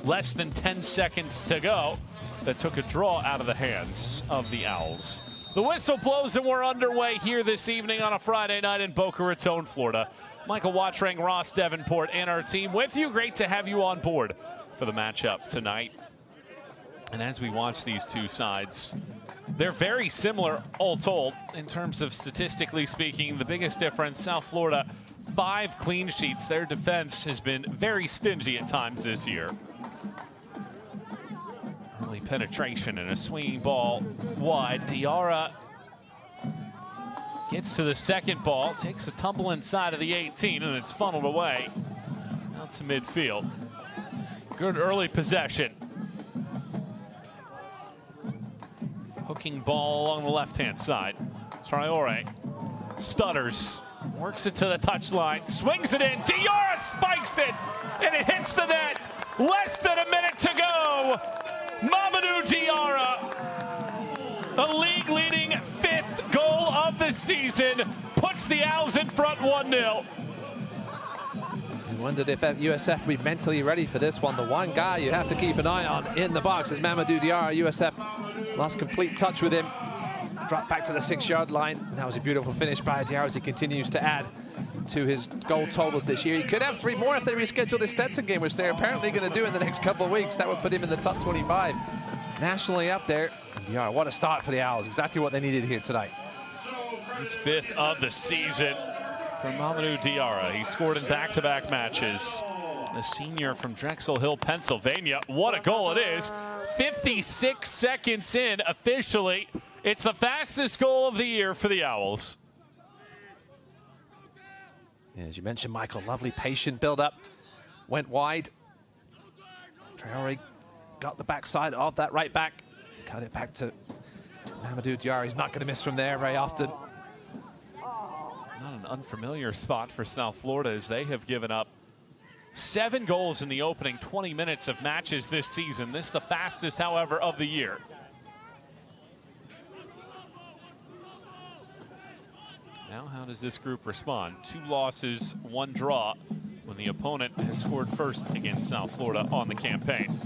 less than 10 seconds to go that took a draw out of the hands of the Owls. The whistle blows and we're underway here this evening on a Friday night in Boca Raton, Florida. Michael Watring, Ross Davenport, and our team with you. Great to have you on board for the matchup tonight. And as we watch these two sides, they're very similar all told in terms of statistically speaking. The biggest difference, South Florida, 5 clean sheets. Their defense has been very stingy at times this year. Early penetration and a swinging ball wide. Diarra gets to the second ball, takes a tumble inside of the 18, and it's funneled away out to midfield. Good early possession. Hooking ball along the left-hand side. Traore stutters, works it to the touchline, swings it in. Diarra spikes it, and it hits the net. Less than a minute to go. Mamadou Diarra, a league-leading 5th goal of the season, puts the Owls in front 1-0. I wondered if USF would be mentally ready for this one. The one guy you have to keep an eye on in the box is Mamadou Diarra. USF lost complete touch with him. Dropped back to the 6-yard line. That was a beautiful finish by Diarra as he continues to add to his goal totals this year. He could have 3 more if they reschedule the Stetson game, which they're apparently going to do in the next couple of weeks. That would put him in the top 25 nationally up there. Diarra, what a start for the Owls. Exactly what they needed here tonight. His 5th of the season for Mamadou Diarra. He scored in back-to-back matches. The senior from Drexel Hill, Pennsylvania. What a goal it is. 56 seconds in officially. It's the fastest goal of the year for the Owls. Yeah, as you mentioned, Michael, lovely patient build-up. Went wide. Traore got the backside of that right back. Cut it back to Mamadou Diarra. He's not going to miss from there very often. Not an unfamiliar spot for South Florida as they have given up 7 goals in the opening 20 minutes of matches this season. This the fastest, however, of the year. Now, how does this group respond? 2 losses, 1 draw when the opponent has scored first against South Florida on the campaign.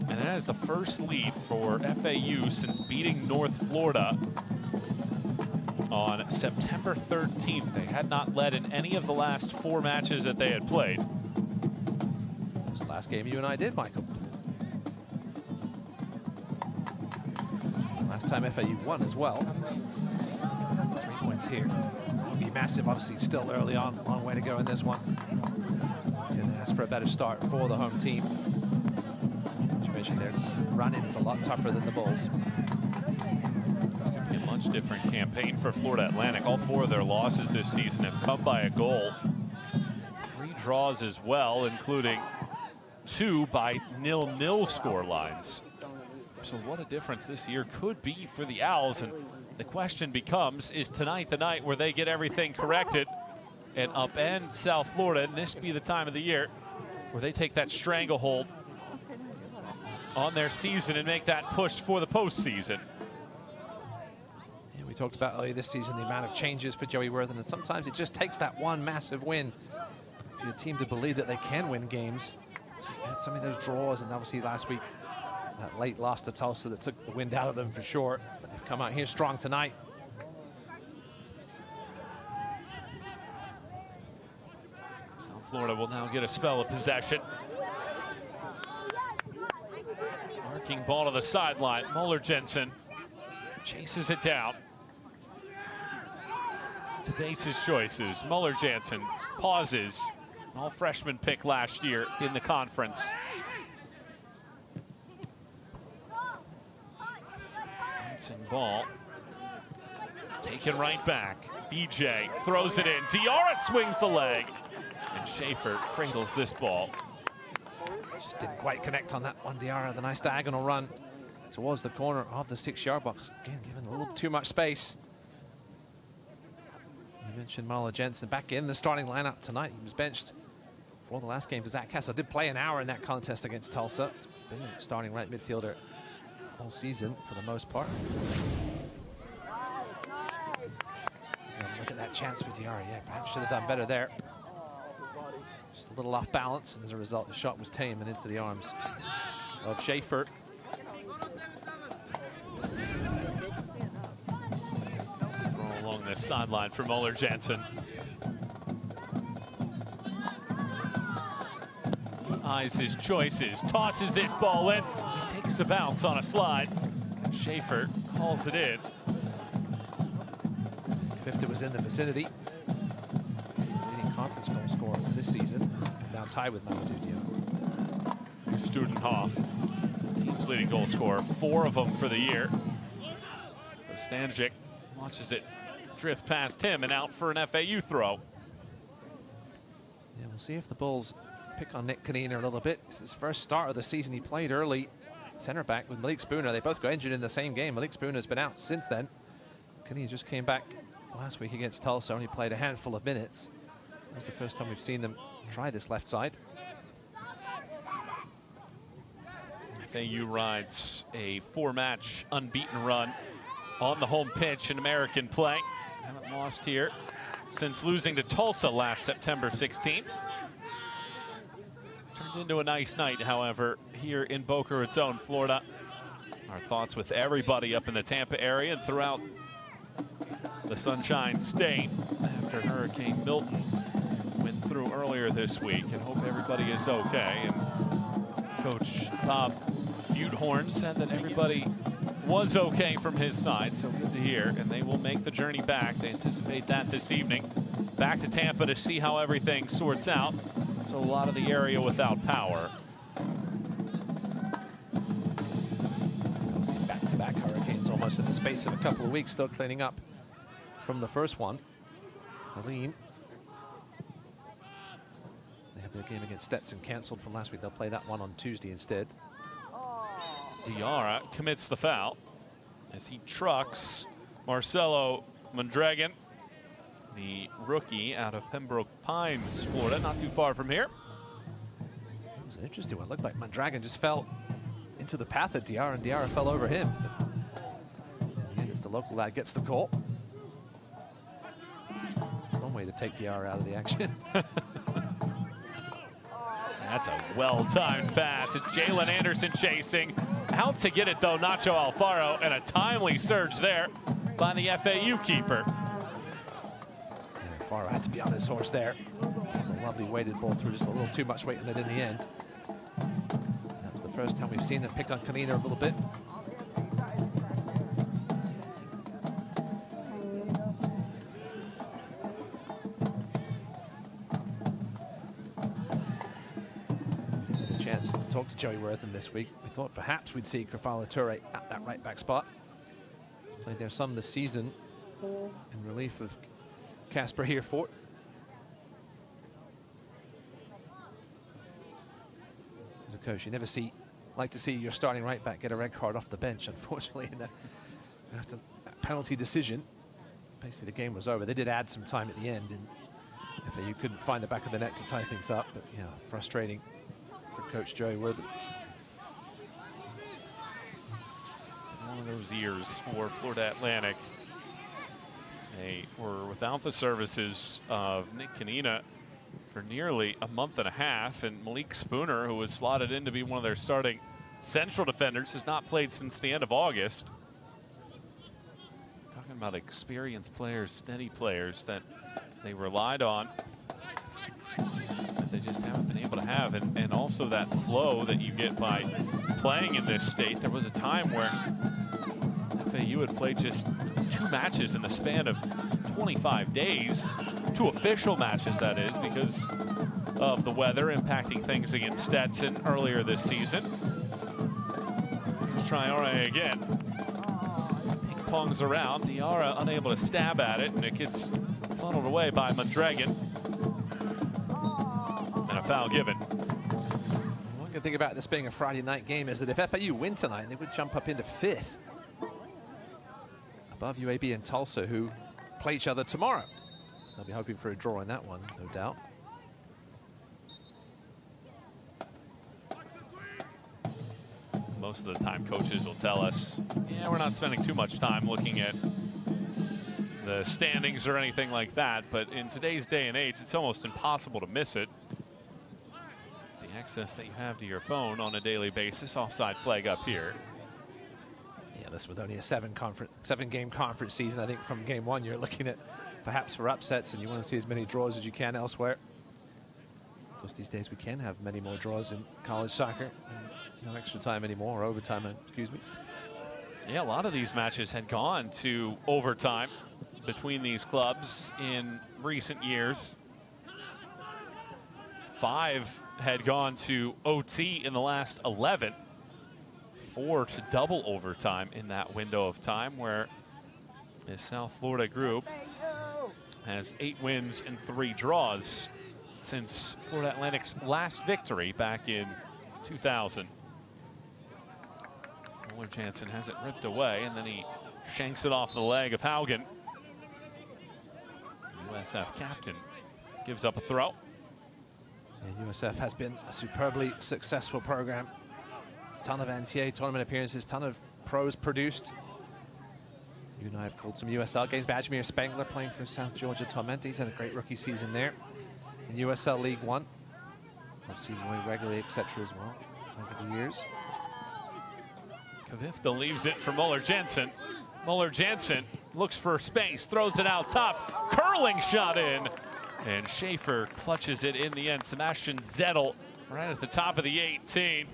And that is the first lead for FAU since beating North Florida on September 13th. They had not led in any of the last 4 matches that they had played. That was the last game you and I did, Michael. Last time FAU won as well. 3 points here. Would be massive, obviously still early on. Long way to go in this one. Gonna ask for a better start for the home team. As you mentioned, their run-in is a lot tougher than the Bulls. It's going to be a much different campaign for Florida Atlantic. All 4 of their losses this season have come by a goal. 3 draws as well, including 2 by 0-0 score lines. So what a difference this year could be for the Owls. And the question becomes, is tonight the night where they get everything corrected and upend South Florida, and this be the time of the year where they take that stranglehold on their season and make that push for the postseason? Yeah, we talked about earlier this season the amount of changes for Joey Worthen, and sometimes it just takes that one massive win for your team to believe that they can win games. So we had some of those draws, and obviously last week that late loss to Tulsa that took the wind out of them for sure, but they've come out here strong tonight. South Florida will now get a spell of possession. Marking ball to the sideline. Muller-Jensen chases it down. Debates his choices. Muller-Jensen pauses. An all-freshman pick last year in the conference. Ball taken right back. DJ throws it in. Diarra swings the leg, and Schaefer cradles this ball. Just didn't quite connect on that one. Diarra, the nice diagonal run towards the corner of the 6-yard box. Again, given a little too much space. You mentioned Muller-Jensen back in the starting lineup tonight. He was benched for the last game for Zach Kessler. Did play an hour in that contest against Tulsa. Been a starting right midfielder all season for the most part. Look at that chance for Diarra. Yeah, perhaps should have done better there. Just a little off balance, and as a result, the shot was tame and into the arms of Schaefer. Roll along this sideline for Muller Jensen. Eyes his choices, tosses this ball in. He takes a bounce on a slide, and Schaefer hauls it in. Kvifte was in the vicinity. He's leading conference goal scorer this season, now tied with Mamadou Diop. Studenhoff, team's leading goal scorer, 4 of them for the year. Stanjic watches it drift past him and out for an FAU throw. Yeah, we'll see if the Bulls pick on Nick Kanina a little bit. It's his first start of the season. He played early center back with Malik Spooner. They both got injured in the same game. Malik Spooner's been out since then. Kanina just came back last week against Tulsa, only played a handful of minutes. That was the first time we've seen them try this left side. FAU rides a 4-match unbeaten run on the home pitch in American play. Haven't lost here since losing to Tulsa last September 16th. Turned into a nice night, however, here in Boca Raton, Florida. Our thoughts with everybody up in the Tampa area and throughout the Sunshine State after Hurricane Milton went through earlier this week, and hope everybody is okay. And Coach Bob Butehorn said that everybody was okay from his side, so good to hear. And they will make the journey back. They anticipate that this evening. Back to Tampa to see how everything sorts out. So a lot of the area without power. Back-to-back hurricanes almost in the space of a couple of weeks, still cleaning up from the first one. Helene. They had their game against Stetson canceled from last week. They'll play that one on Tuesday instead. Diarra commits the foul as he trucks Marcelo Mondragon, the rookie out of Pembroke Pines, Florida, not too far from here. It was an interesting one. It looked like Mondragon just fell into the path of Diarra, and Diarra fell over him. And as the local lad gets the call. One way to take Diarra out of the action. That's a well-timed pass. It's Jalen Anderson chasing. Out to get it, though, Nacho Alfaro, and a timely surge there by the FAU keeper. Alfaro had to be on his horse there. It was a lovely weighted ball through, just a little too much weight in it in the end. That was the first time we've seen them pick on Kanina a little bit. Chance to talk to Joey Wortham this week. We thought perhaps we'd see Krafala Toure at that right back spot. He's played there some this season in relief of Casper Hereford. As a coach, you never like to see your starting right back get a red card off the bench, unfortunately, in after that penalty decision. Basically, the game was over. They did add some time at the end, and FAU couldn't find the back of the net to tie things up, but yeah, frustrating for Coach Joey Wortham. One of those years for Florida Atlantic. They were without the services of Nick Kanina for nearly a month and a half, and Malik Spooner, who was slotted in to be one of their starting central defenders, has not played since the end of August. Talking about experienced players, steady players that they relied on, that they just haven't been able to have, and also that flow that you get by playing in this state. There was a time where FAU had played just 2 matches in the span of 25 days, 2 official matches, that is, because of the weather impacting things against Stetson earlier this season. Here's Traore again. Ping pongs around. Diarra unable to stab at it, and it gets funneled away by Mondragon. And a foul given. One good thing about this being a Friday night game is that if FAU win tonight, they would jump up into 5th. Above UAB and Tulsa, who play each other tomorrow. So they'll be hoping for a draw in that one, no doubt. Most of the time, coaches will tell us, yeah, we're not spending too much time looking at the standings or anything like that. But in today's day and age, it's almost impossible to miss it. access that you have to your phone on a daily basis. Offside flag up here. Yeah, this with only a seven-game conference season. I think from game one, you're looking at perhaps for upsets, and you want to see as many draws as you can elsewhere. Of course, these days we can have many more draws in college soccer. And no extra time anymore, or overtime, excuse me. Yeah, a lot of these matches had gone to overtime between these clubs in recent years. 5 had gone to OT in the last 11. 4 to double overtime in that window of time, where this South Florida group has 8 wins and 3 draws since Florida Atlantic's last victory back in 2000. Muller Jansen has it ripped away, and then he shanks it off the leg of Haugen. USF captain gives up a throw. Yeah, USF has been a superbly successful program. Ton of NCAA tournament appearances, ton of pros produced. You and I have called some USL games. Badgemere Spengler playing for South Georgia Tormenta. He's had a great rookie season there. In USL League One. I've seen Roy regularly, etc. as well over the years. Kvifte leaves it for Muller Jansen. Muller Jansen looks for space, throws it out top, curling shot in, and Schaefer clutches it in the end. Sebastian Zettel right at the top of the 18.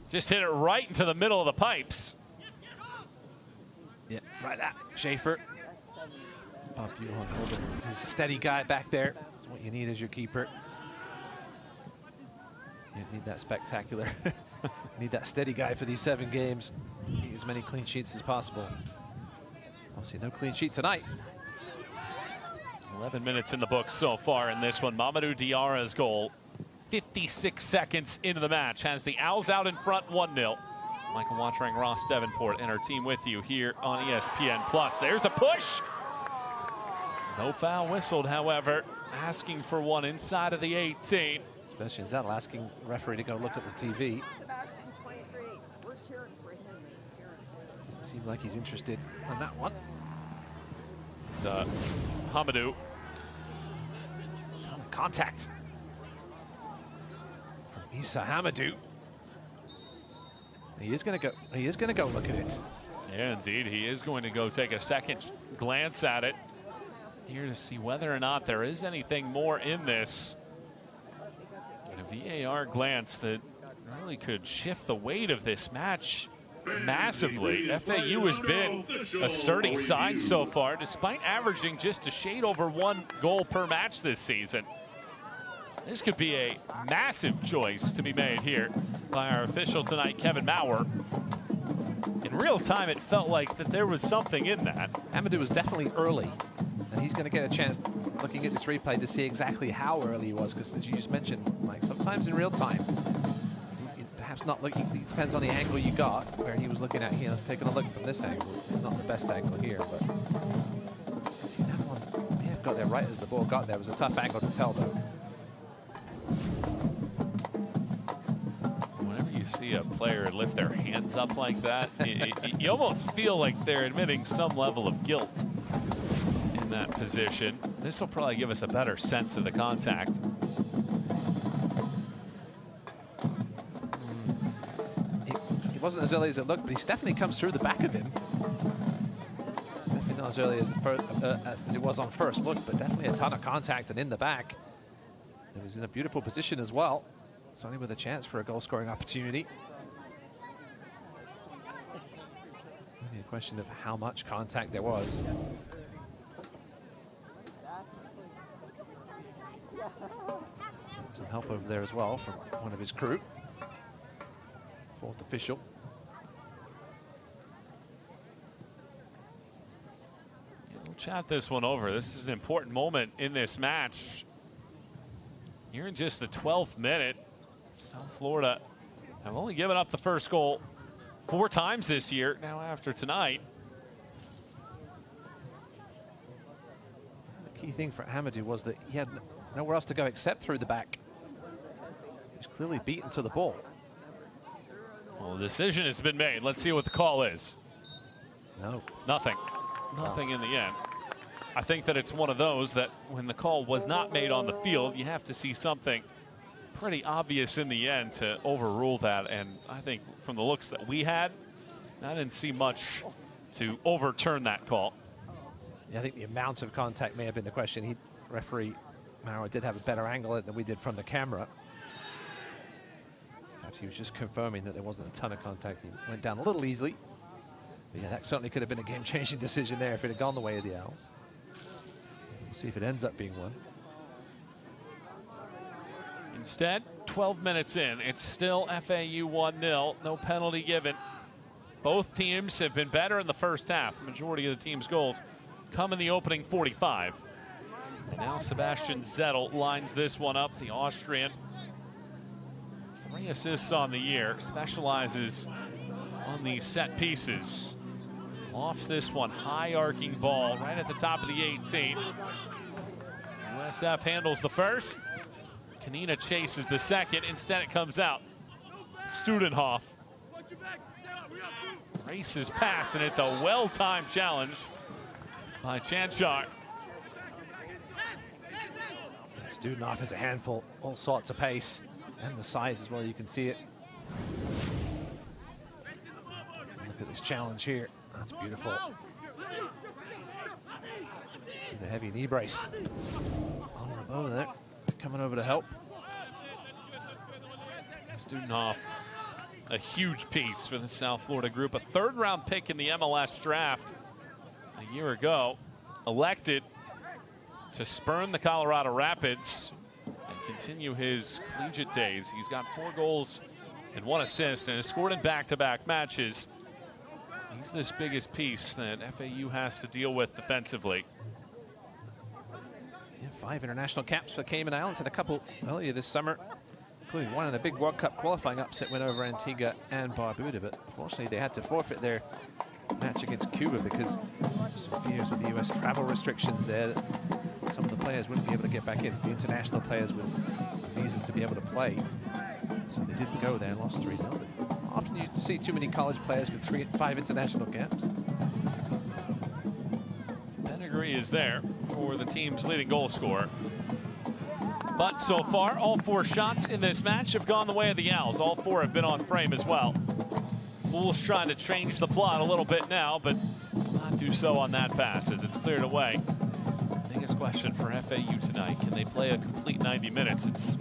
Just hit it right into the middle of the pipes. Yeah, right at Schaefer. Bob Buhon holding his steady guy back there. That's what you need as your keeper. You need that spectacular. Need that steady guy for these 7 games. Need as many clean sheets as possible. Obviously, no clean sheet tonight. 11 minutes in the books so far in this one. Mamadou Diarra's goal, 56 seconds into the match, has the Owls out in front 1-0. Michael Watering, Ross Davenport, and our team with you here on ESPN+. There's a push. No foul whistled, however. Asking for one inside of the 18. Sebastian Zettel asking the referee to go look at the TV. Doesn't seem like he's interested on that one. It's Hamadou. Ton of contact from Issa Hamadou. He is going to go. He is going to go look at it. Yeah, indeed, he is going to go take a second glance at it here to see whether or not there is anything more in this. And a VAR glance that really could shift the weight of this match massively. FAU has been a sturdy side so far, despite averaging just a shade over 1 goal per match this season. This could be a massive choice to be made here by our official tonight, Kevin Maurer. In real time, it felt like that there was something in that. Hamadou was definitely early, and he's going to get a chance looking at this replay to see exactly how early he was, because as you just mentioned, Mike, sometimes in real time, perhaps not looking, it depends on the angle you got, where he was looking at here. Let's take a look from this angle. Not the best angle here, but see that one, may have got there right as the ball got there. It was a tough angle to tell, though. Whenever you see a player lift their hands up like that, you almost feel like they're admitting some level of guilt in that position. This will probably give us a better sense of the contact. It wasn't as early as it looked, but he definitely comes through the back of him. Definitely not as early as it was on first look, but definitely a ton of contact and in the back. It was in a beautiful position as well. Certainly with a chance for a goal-scoring opportunity. It's only a question of how much contact there was. Got some help over there as well from one of his crew. 4th official. Yeah, we'll chat this one over. This is an important moment in this match. Here in just the 12th minute, South Florida have only given up the first goal 4 times this year. Now after tonight, the key thing for Hamadou was that he had nowhere else to go except through the back. He was clearly beaten to the ball. Well, the decision has been made. Let's see what the call is. No. Nothing. Nothing in the end. I think that it's one of those that when the call was not made on the field, you have to see something pretty obvious in the end to overrule that. And I think from the looks that we had, I didn't see much to overturn that call. Yeah, I think the amount of contact may have been the question. Referee Maurer did have a better angle than we did from the camera. Perhaps he was just confirming that there wasn't a ton of contact. He went down a little easily. But yeah, that certainly could have been a game-changing decision there if it had gone the way of the Owls. We'll see if it ends up being one. Instead, 12 minutes in, it's still FAU 1-0, no penalty given. Both teams have been better in the first half. The majority of the team's goals come in the opening 45. And now Sebastian Zettel lines this one up, the Austrian. 3 assists on the year, specializes on these set pieces. Lofts this one, high arcing ball right at the top of the 18. USF handles the first. Kanina chases the second. Instead, it comes out. Studenhoff races past, and it's a well-timed challenge by Chanchar. Studenhoff has a handful, all sorts of pace, and the size as well. You can see it. Look at this challenge here. That's beautiful. See the heavy knee brace on Rabo there, coming over to help. Studenhoff, a huge piece for the South Florida group. A third-round pick in the MLS draft a year ago. Elected to spurn the Colorado Rapids and continue his collegiate days. He's got 4 goals and 1 assist and has scored in back-to-back matches. He's this biggest piece that FAU has to deal with defensively. Yeah, 5 international caps for Cayman Islands and a couple earlier this summer, including one in a big World Cup qualifying upset win over Antigua and Barbuda. But unfortunately, they had to forfeit their match against Cuba because of some fears with the U.S. travel restrictions there. Some of the players wouldn't be able to get back in. The international players with visas to be able to play. So they didn't go there and lost 3-0. But often you see too many college players with 5 international caps. Pedigree is there for the team's leading goal scorer. But so far, all 4 shots in this match have gone the way of the Owls. All 4 have been on frame as well. Bulls trying to change the plot a little bit now, but not do so on that pass as it's cleared away. Biggest question for FAU tonight, can they play a complete 90 minutes? It's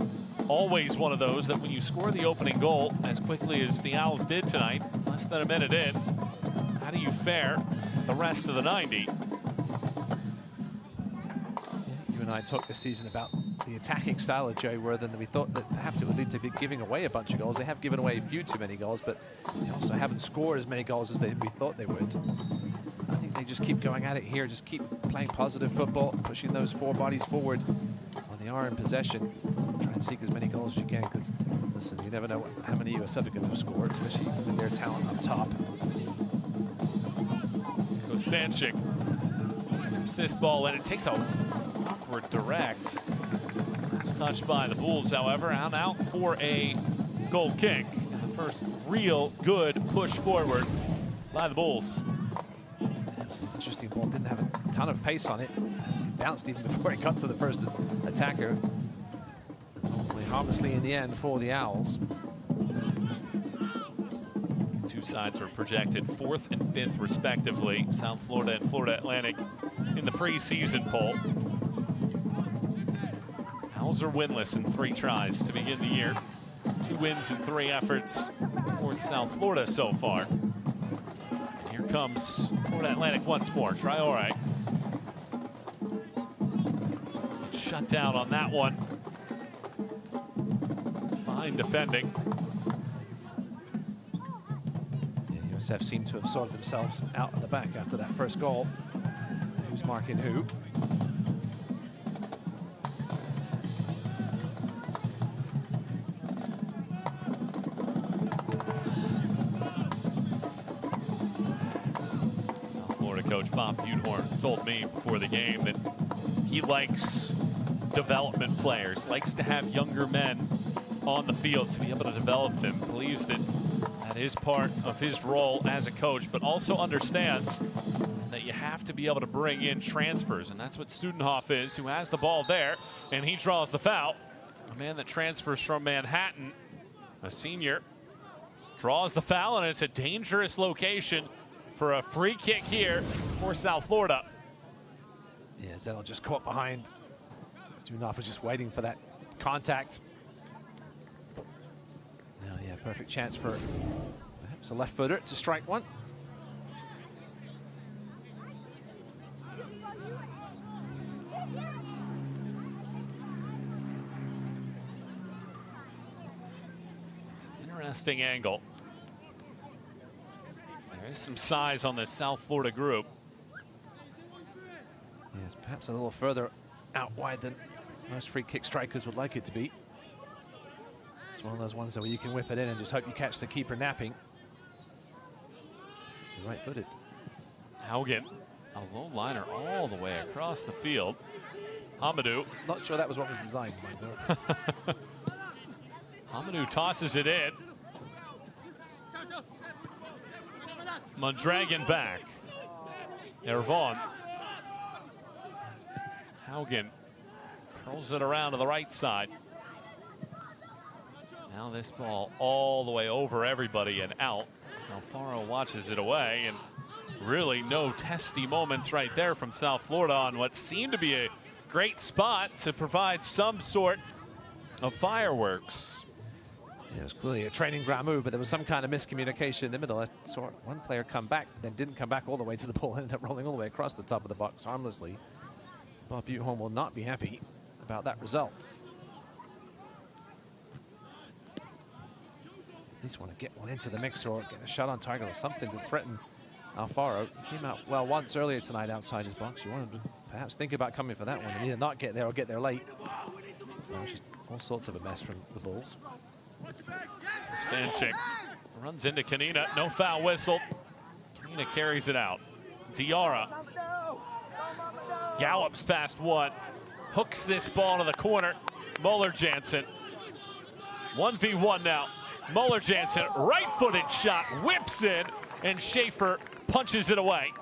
always one of those that when you score the opening goal as quickly as the Owls did tonight, less than a minute in, how do you fare the rest of the 90? You and I talked this season about the attacking style of Joey Worthen, that we thought that perhaps it would lead to giving away a bunch of goals. They have given away a few too many goals, but they also haven't scored as many goals as we thought they would. I think they just keep going at it here, just keep playing positive football, pushing those 4 bodies forward when they are in possession. Try and seek as many goals as you can, because listen, you never know how many USF are going to have scored, especially with their talent up top. Kostanchik keeps this ball in. It takes a awkward direct. It's touched by the Bulls, however, and out for a goal kick. And the first real good push forward by the Bulls. It's an interesting ball, didn't have a ton of pace on it. It bounced even before it got to the first attacker. Hopefully harmlessly in the end for the Owls. These 2 sides were projected 4th and 5th respectively, South Florida and Florida Atlantic in the preseason poll. Owls are winless in 3 tries to begin the year. 2 wins and 3 efforts for South Florida so far. And here comes Florida Atlantic once more. Traore. Shut down on that one. Fine defending. Yeah, USF seem to have sorted themselves out at the back after that first goal. Who's marking who? Coach Bob Budenhorn told me before the game that he likes development players, likes to have younger men on the field to be able to develop them, believes that that is part of his role as a coach, but also understands that you have to be able to bring in transfers, and that's what Studenhoff is, who has the ball there, and he draws the foul. a man that transfers from Manhattan, a senior, draws the foul, and it's a dangerous location for a free kick here for South Florida. Yeah, Zettel just caught behind. Stunov was just waiting for that contact. Now, yeah, perfect chance for perhaps a left footer to strike one. Interesting angle. There is some size on this South Florida group. Yes, perhaps a little further out wide than most free kick strikers would like it to be. It's one of those ones where you can whip it in and just hope you catch the keeper napping. Right-footed. Haugen, a low liner all the way across the field. Hamadou. Not sure that was what was designed, Mike. Hamadou tosses it in. Mondragon back. Ervon. Haugen curls it around to the right side. Now this ball all the way over everybody and out. Alfaro watches it away, and really no testy moments right there from South Florida on what seemed to be a great spot to provide some sort of fireworks. It was clearly a training ground move, but there was some kind of miscommunication in the middle. I saw one player come back, but then didn't come back all the way to the ball, ended up rolling all the way across the top of the box harmlessly. Bob Buteholm will not be happy about that result. At least want to get one into the mix or get a shot on target or something to threaten Alfaro. He came out well once earlier tonight outside his box. You wanted to perhaps think about coming for that one and either not get there or get there late. Well, just all sorts of a mess from the Bulls. Stanchik runs into Kanina. No foul whistle. Kanina carries it out. Diarra gallops past one. Hooks this ball to the corner. Muller-Jansen. 1v1 now. Muller-Jansen, right-footed shot, whips in, and Schaefer punches it away.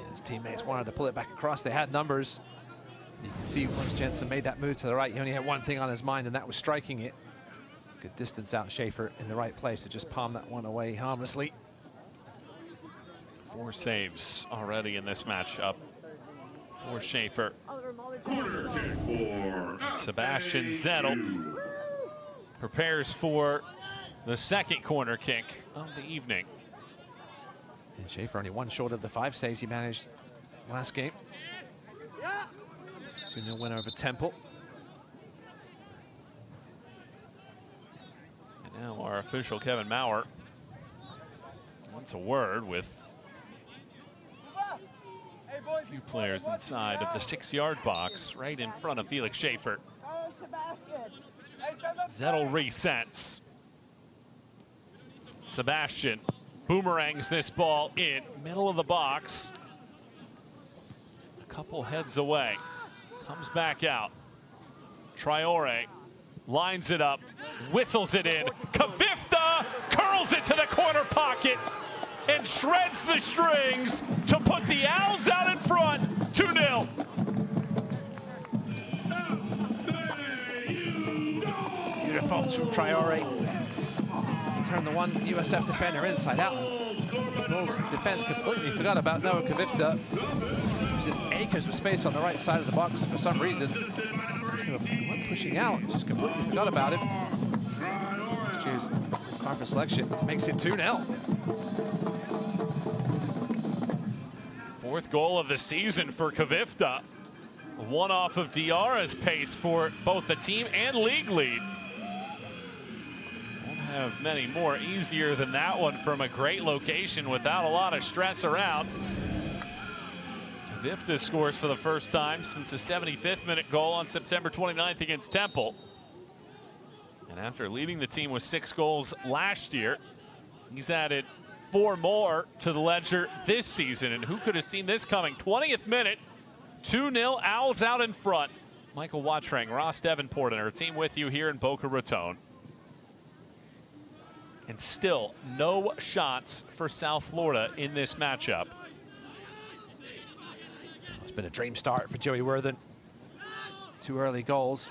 His teammates wanted to pull it back across. They had numbers. You can see once Jensen made that move to the right, he only had one thing on his mind, and that was striking it. Good distance out Schaefer in the right place to just palm that one away harmlessly. 4 saves already in this matchup for Schaefer. Sebastian Zettel prepares for the second corner kick of the evening. And Schaefer only one short of the 5 saves he managed last game. 2-0 winner over Temple. And now our official Kevin Maurer wants a word with a few players inside of the 6-yard box right in front of Felix Schaefer. Zettel resets. Sebastian boomerangs this ball in middle of the box. A couple heads away. Comes back out. Traore lines it up, whistles it in. Kvifte curls it to the corner pocket and shreds the strings to put the Owls out in front, 2-0. Beautiful to Traore. Turned the one USF defender inside out. The Bulls defense completely forgot about Noah Kvifte. Using acres of space on the right side of the box for some reason. Went pushing out, just completely forgot about him. Next year's conference selection makes it 2-0. 4th goal of the season for Kvifte. One off of Diarra's pace for both the team and league lead. Won't have many more easier than that one from a great location without a lot of stress around. Kvifte scores for the first time since the 75th minute goal on September 29th against Temple. And after leading the team with 6 goals last year, he's added 4 more to the ledger this season. And who could have seen this coming? 20th minute, 2-0, Owls out in front. Michael Watrang, Ross Davenport, and our team with you here in Boca Raton. And still no shots for South Florida in this matchup. It's been a dream start for Joey Worthen. 2 early goals.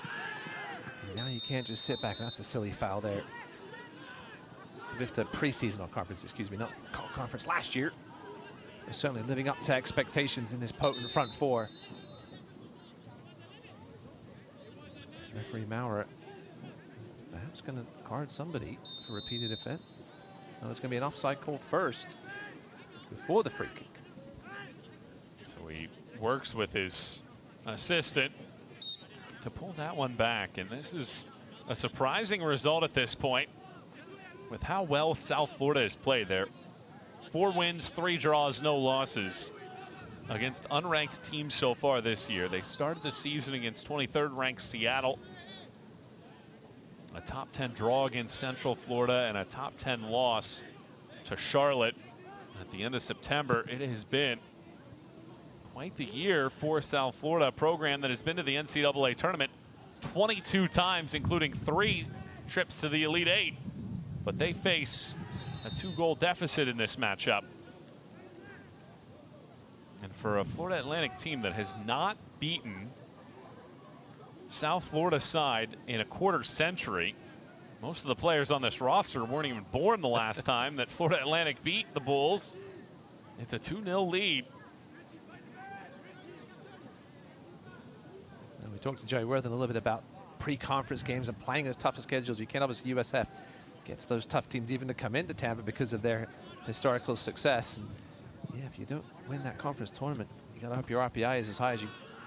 And now you can't just sit back. That's a silly foul there. Kvifte preseason conference, excuse me, not conference last year. They're certainly living up to expectations in this potent front four. Referee Maurer is perhaps going to card somebody for repeated offense. No, it's going to be an offside call first before the free kick. So he works with his assistant to pull that one back, and this is a surprising result at this point with how well South Florida has played there. 4 wins, 3 draws, no losses against unranked teams so far this year. They started the season against 23rd ranked Seattle, a top 10 draw against Central Florida, and a top 10 loss to Charlotte at the end of September. It has been quite the year for South Florida, a program that has been to the NCAA tournament 22 times, including 3 trips to the Elite Eight. But they face a 2-goal deficit in this matchup. And for a Florida Atlantic team that has not beaten South Florida side in a quarter century, most of the players on this roster weren't even born the last time that Florida Atlantic beat the Bulls. It's a 2-0 lead. And we talked to Joey Worthen a little bit about pre-conference games and playing as tough a schedules you can. Obviously, USF gets those tough teams even to come into Tampa because of their historical success. And yeah, if you don't win that conference tournament, you got to hope your RPI is as high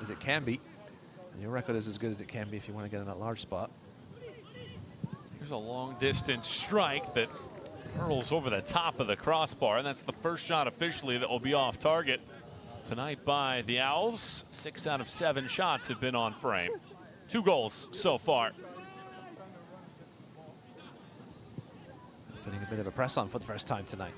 as it can be. And your record is as good as it can be if you want to get in that large spot. Here's a long distance strike that hurls over the top of the crossbar, and that's the first shot officially that will be off target tonight by the Owls. 6 out of 7 shots have been on frame. 2 goals so far. Putting a bit of a press on for the first time tonight.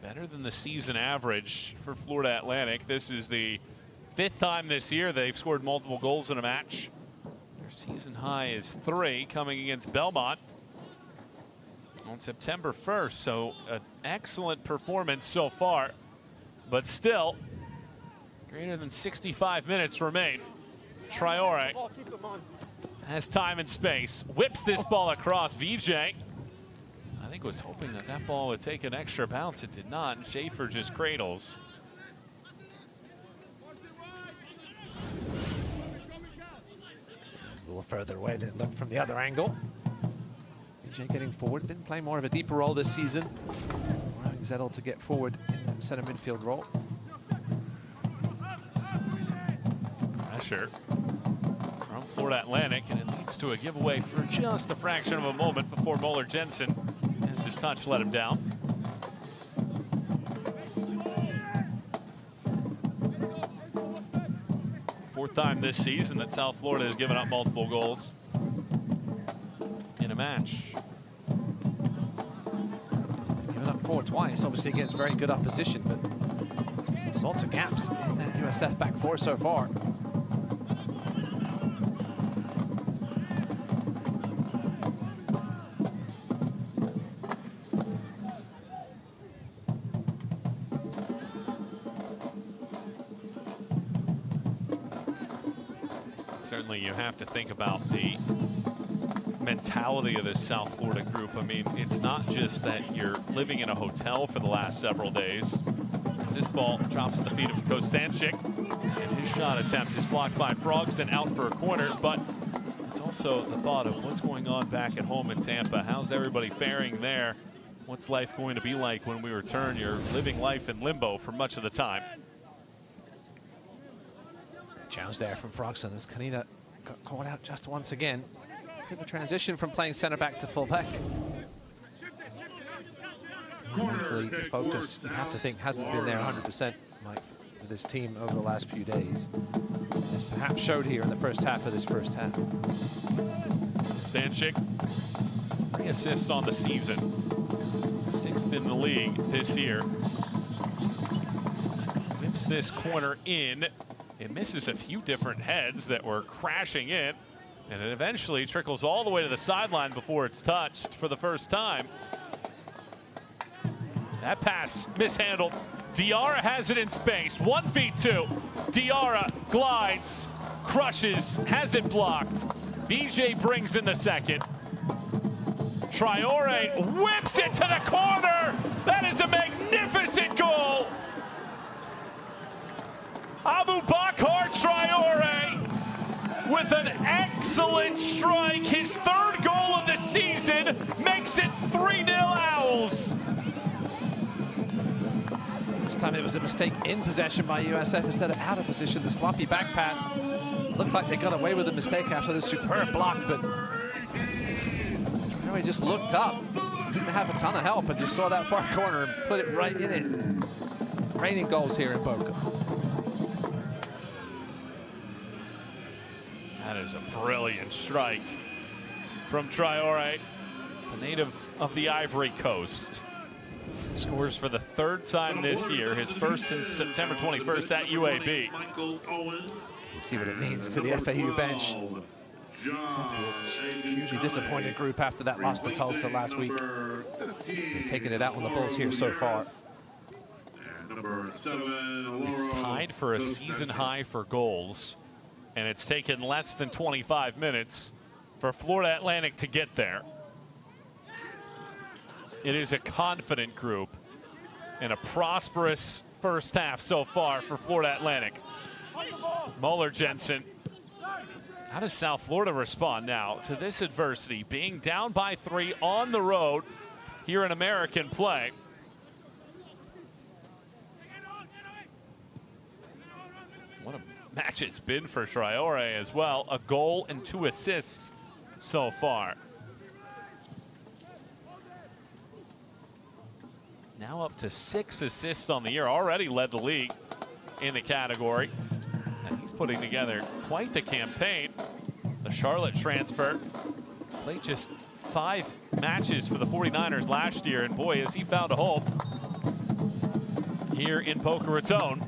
Better than the season average for Florida Atlantic. This is the 5th time this year they've scored multiple goals in a match. Their season high is 3 coming against Belmont on September 1st. So an excellent performance so far, but still greater than 65 minutes remain. Traore has time and space, whips this ball across. VJ, I think, was hoping that that ball would take an extra bounce. It did not, and Schaefer just cradles. It's a little further away than it looked from the other angle. VJ getting forward, been playing more of a deeper role this season, allowing Zettel to get forward in that center midfield role. Pressure from Florida Atlantic, and it leads to a giveaway for just a fraction of a moment before Moeller Jensen has his touch let him down. Fourth time this season that South Florida has given up multiple goals in a match. Given up 4 twice, obviously against very good opposition, but sorts of gaps in that USF back 4 so far. Certainly you have to think about the mentality of this South Florida group. I mean, it's not just that you're living in a hotel for the last several days. As this ball drops at the feet of Kostanchik, and his shot attempt is blocked by Frogston out for a corner, but it's also the thought of what's going on back at home in Tampa. How's everybody faring there? What's life going to be like when we return? You're living life in limbo for much of the time. Challenge there from Frogston as Kanina got caught out just once again. Bit of a transition from playing center back to full back. Mentally, the focus, you have to think, hasn't been there 100%, Mike, for this team over the last few days. It's perhaps showed here in the first half of this first half. Stanchik, 3 assists on the season. 6th in the league this year. Whips this corner in. It misses a few different heads that were crashing in, and it eventually trickles all the way to the sideline before it's touched for the first time. That pass mishandled Diarra has it in space. 1v2. Diarra glides, crushes, has it blocked. VJ brings in the second. Traore whips it to the corner. That is a magnificent goal. Abubakar Traore with an excellent strike. His third goal of the season makes it 3-0 Owls. This time it was a mistake in possession by USF instead of out of position. The sloppy back pass looked like they got away with the mistake after the superb block, but Traore just looked up, didn't have a ton of help, and just saw that far corner and put it right in it. Raining goals here in Boca. That is a brilliant strike from Traore, the native of the Ivory Coast. Scores for the third time this year, his first since September 21st at UAB. You see what it means to the FAU bench. Hugely disappointed group after that loss to Tulsa last week. They're taking it out on the Bulls here so far. It's tied for a season high for goals, and it's taken less than 25 minutes for Florida Atlantic to get there. It is a confident group and a prosperous first half so far for Florida Atlantic. Muller Jensen. How does South Florida respond now to this adversity? Being down by 3 on the road here in American play. What a match it's been for Traore as well. A goal and 2 assists so far. Now up to 6 assists on the year. Already led the league in the category. And he's putting together quite the campaign. The Charlotte transfer played just 5 matches for the 49ers last year. And boy, has he found a home here in Boca Raton.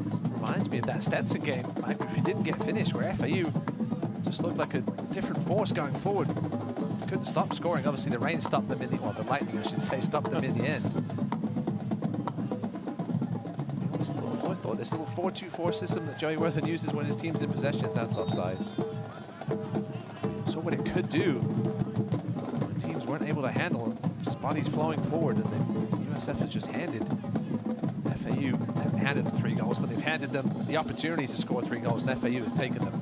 This reminds me of that Stetson game, Mike, which we didn't get finished, where FAU just looked like a different force going forward. Couldn't stop scoring. Obviously, the rain stopped them in the, well, the lightning, I should say, stopped them in the end. I thought this little 4-2-4 system that Joey Worthen uses when his team's in possession, that's offside. So what it could do when teams weren't able to handle it, just bodies flowing forward, and then USF has just handed FAU, they haven't handed them 3 goals, but they've handed them the opportunities to score 3 goals, and FAU has taken them.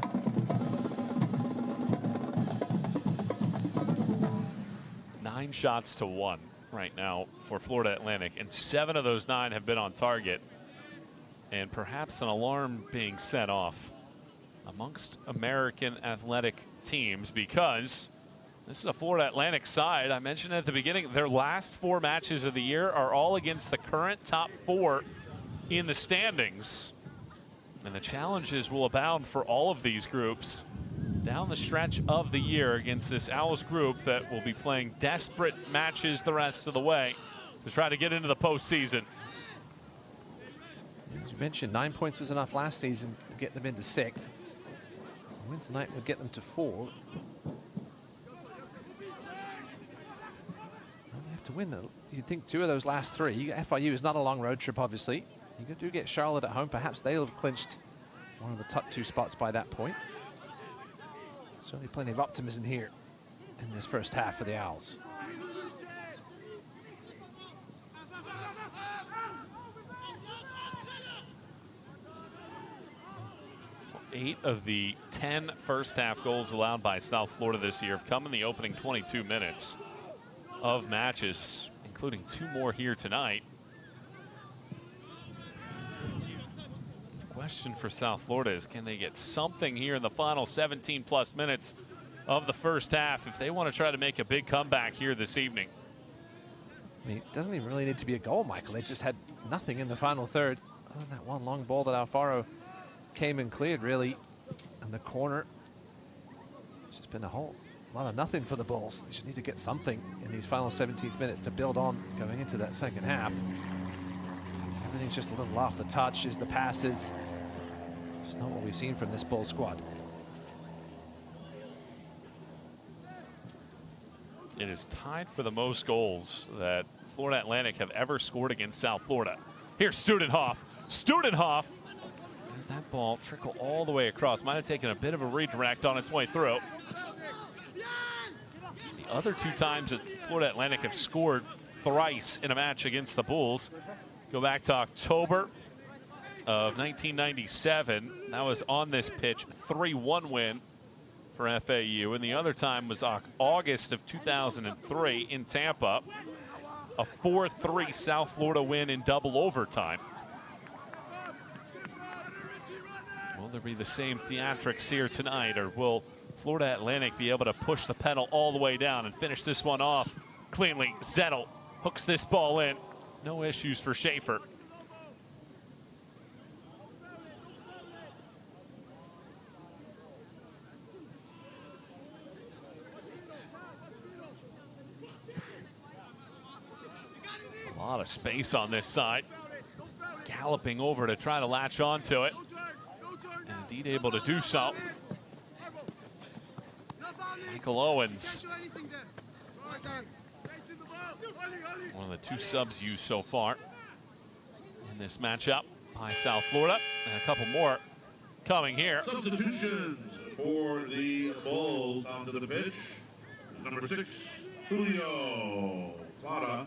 Shots to 1 right now for Florida Atlantic, and 7 of those 9 have been on target, and perhaps an alarm being set off amongst American athletic teams, because this is a Florida Atlantic side. I mentioned at the beginning, their last 4 matches of the year are all against the current top 4 in the standings, and the challenges will abound for all of these groups down the stretch of the year against this Owls group that will be playing desperate matches the rest of the way to try to get into the postseason. As you mentioned, 9 points was enough last season to get them into 6th. A win tonight would get them to 4. They have to win, though. You'd think 2 of those last 3. FIU is not a long road trip, obviously. You do get Charlotte at home. Perhaps they'll have clinched one of the top 2 spots by that point. Certainly plenty of optimism here in this first half for the Owls. Eight of the 10 first half goals allowed by South Florida this year have come in the opening 22 minutes of matches, including 2 more here tonight. Question for South Florida is, can they get something here in the final 17+ minutes of the first half if they want to try to make a big comeback here this evening? I mean, it doesn't even really need to be a goal, Michael. They just had nothing in the final third, other than that one long ball that Alfaro came and cleared, really, in the corner. It's just been a whole lot of nothing for the Bulls. They just need to get something in these final 17 minutes to build on going into that second half. Everything's just a little off the touches, the passes. Just not what we've seen from this Bulls squad. It is tied for the most goals that Florida Atlantic have ever scored against South Florida. Here's Studenhoff. Studenhoff has that ball trickle all the way across. Might have taken a bit of a redirect on its way through. The other two times that Florida Atlantic have scored thrice in a match against the Bulls go back to October of 1997. That was on this pitch, 3-1 win for FAU, and the other time was August of 2003 in Tampa, a 4-3 South Florida win in double overtime. Will there be the same theatrics here tonight, or will Florida Atlantic be able to push the pedal all the way down and finish this one off cleanly? Zettel hooks this ball in. No issues for Schaefer. A lot of space on this side. Galloping over to try to latch onto it. And indeed able to do so. Michael Owens. One of the two subs used so far in this matchup by South Florida. And a couple more coming here. Substitutions for the Bulls onto the pitch. Number 6, Julio Plata,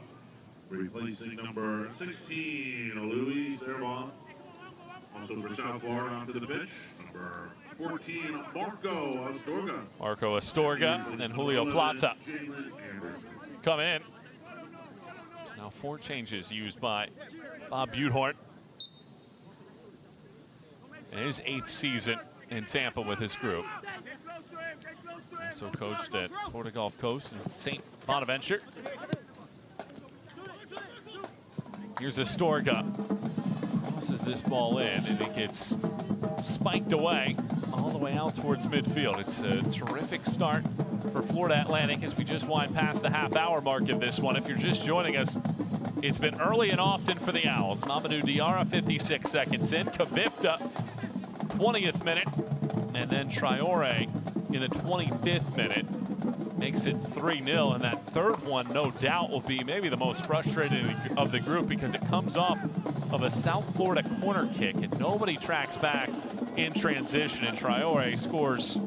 replacing number 16, Luis Servan. Also for South Florida onto the pitch, number 14, Marco Astorga. Marco Astorga and Julio Plata come in. There's now 4 changes used by Bob Buthorn in his 8th season in Tampa with his group. Also coached at Florida Gulf Coast and St. Bonaventure. Here's Astorga. Crosses this ball in, and it gets spiked away all the way out towards midfield. It's a terrific start for Florida Atlantic as we just wind past the half-hour mark of this one. If you're just joining us, it's been early and often for the Owls. Mamadou Diarra, 56 seconds in. Kvifte, 20th minute. And then Traore in the 25th minute makes it 3-0. And that third one, no doubt, will be maybe the most frustrating of the group because it comes off of a South Florida corner kick and nobody tracks back in transition, and Traore scores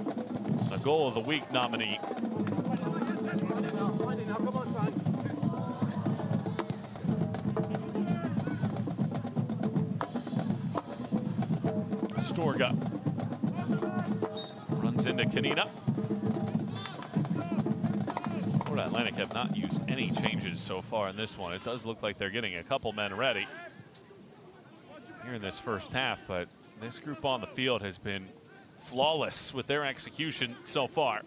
a goal of the week nominee. Astorga runs into Kanina. Florida Atlantic have not used any changes so far in this one. It does look like they're getting a couple men ready here in this first half, but this group on the field has been flawless with their execution so far.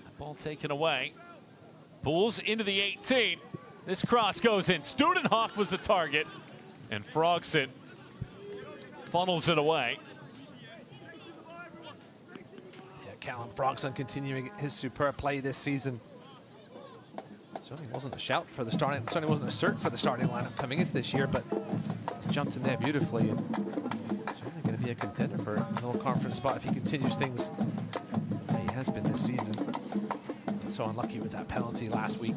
That ball taken away. Bulls into the 18. This cross goes in. Studenhoff was the target, and Frogson funnels it away. Yeah, Callum Frogson continuing his superb play this season. Certainly wasn't a shout for the starting, certainly wasn't a cert for the starting lineup coming into this year, but he's jumped in there beautifully and certainly going to be a contender for an all-conference spot if he continues things the way he has been this season. So unlucky with that penalty last week.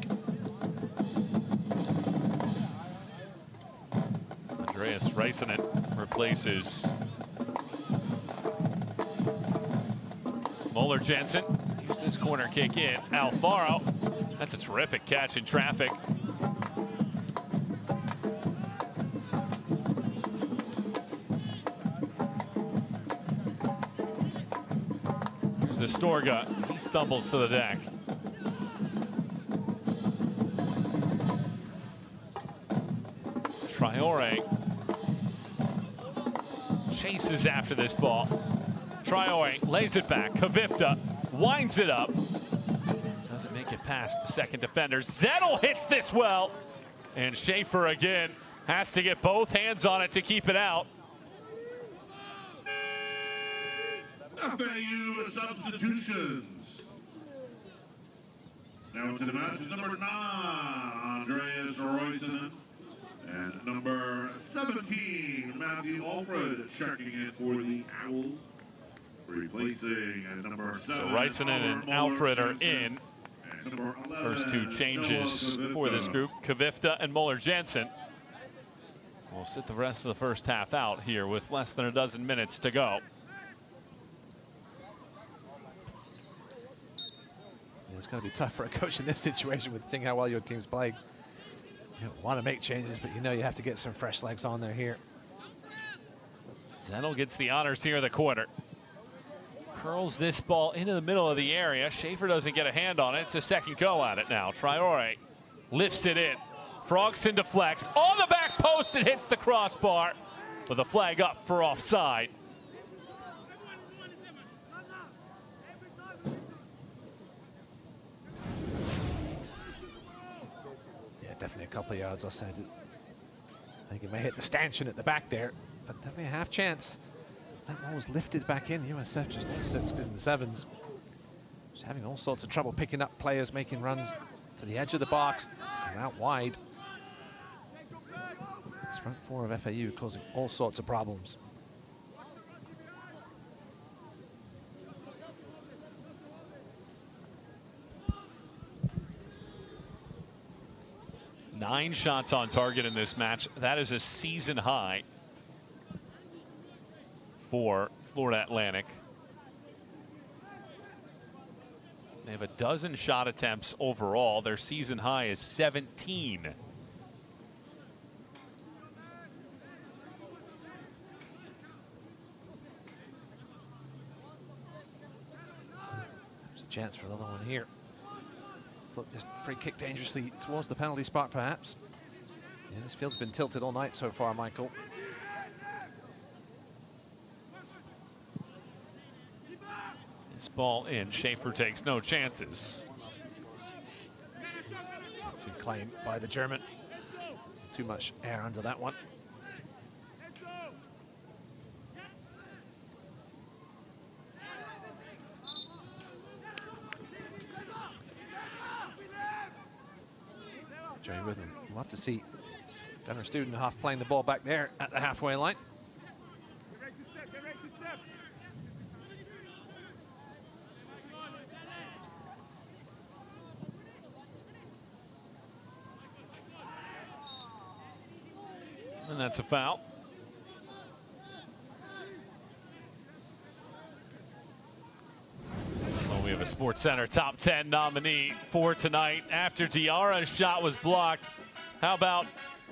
Andreas Reisenen replaces Moeller Jensen. Here's this corner kick in. Alfaro. That's a terrific catch in traffic. Here's Astorga. He stumbles to the deck. Traore chases after this ball. Traore lays it back. Kvifte winds it up. Doesn't make it past the second defender. Zettel hits this well. And Schaefer again has to get both hands on it to keep it out. FAU substitutions. Now into the match is number 9, Andreas Reisenen. And number 17, Matthew Alfred, checking in for the Owls. Replacing at number 7. So Rysanen and Alfred are in. First two changes for this group, Kvifte and Muller-Jansen. We'll sit the rest of the first half out here with less than a dozen minutes to go. It's going to be tough for a coach in this situation with seeing how well your team's playing. You don't want to make changes, but you know you have to get some fresh legs on there here. Zettel gets the honors here in the quarter. Curls this ball into the middle of the area. Schaefer doesn't get a hand on it. It's a second go at it now. Traore lifts it in. Frogson deflects. On the back post, it hits the crossbar with a flag up for offside. Yeah, definitely a couple of yards, I said. I think it may hit the stanchion at the back there, but definitely a half chance. That ball was lifted back in. USF just 6s and 7s. Just having all sorts of trouble picking up players, making runs to the edge of the box and out wide. This front four of FAU causing all sorts of problems. Nine shots on target in this match. That is a season high for Florida Atlantic. They have a dozen shot attempts overall. Their season high is 17. There's a chance for another one here. Flip this free kick dangerously towards the penalty spot, perhaps. Yeah, this field's been tilted all night so far, Michael. This ball in. Schaefer takes no chances. Good claim by the German. Too much air under that one. Joey with him. We'll have to see Gunnar Studenhoff playing the ball back there at the halfway line. And that's a foul. Well, we have a SportsCenter top 10 nominee for tonight. After Diarra's shot was blocked, how about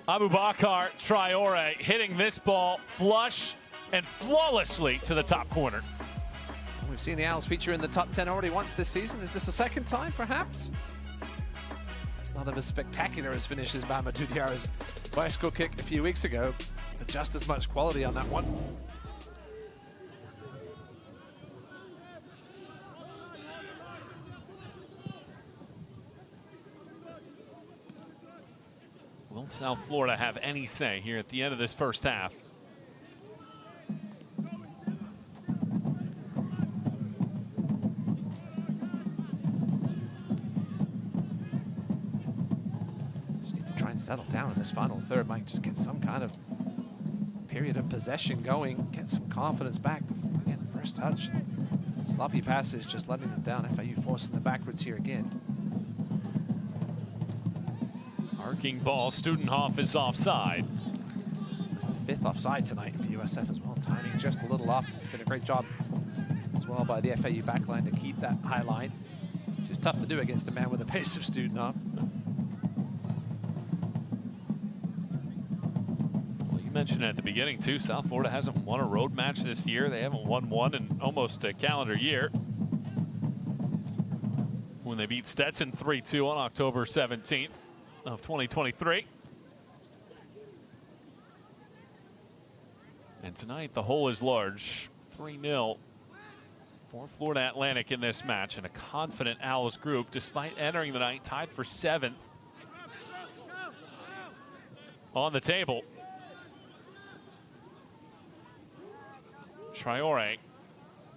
Abubakar Traore hitting this ball flush and flawlessly to the top corner? We've seen the Owls feature in the top 10 already once this season. Is this the second time, perhaps? It's not as spectacular as finishes Mamadou Diarra's bicycle kick a few weeks ago, but just as much quality on that one. Will South Florida have any say here at the end of this first half? Settle down in this final third, Mike. Just get some kind of period of possession going, get some confidence back. Again, first touch, sloppy passes, just letting them down. FAU forcing them backwards here again. Arcing ball, Studenhoff is offside. It's the fifth offside tonight for USF as well. Timing just a little off. It's been a great job as well by the FAU backline to keep that high line, which is tough to do against a man with the pace of Studenhoff. You mentioned at the beginning too, South Florida hasn't won a road match this year. They haven't won one in almost a calendar year. When they beat Stetson 3-2 on October 17th of 2023. And tonight the hole is large, 3-0 for Florida Atlantic in this match, and a confident Owls group despite entering the night tied for 7th on the table. Traore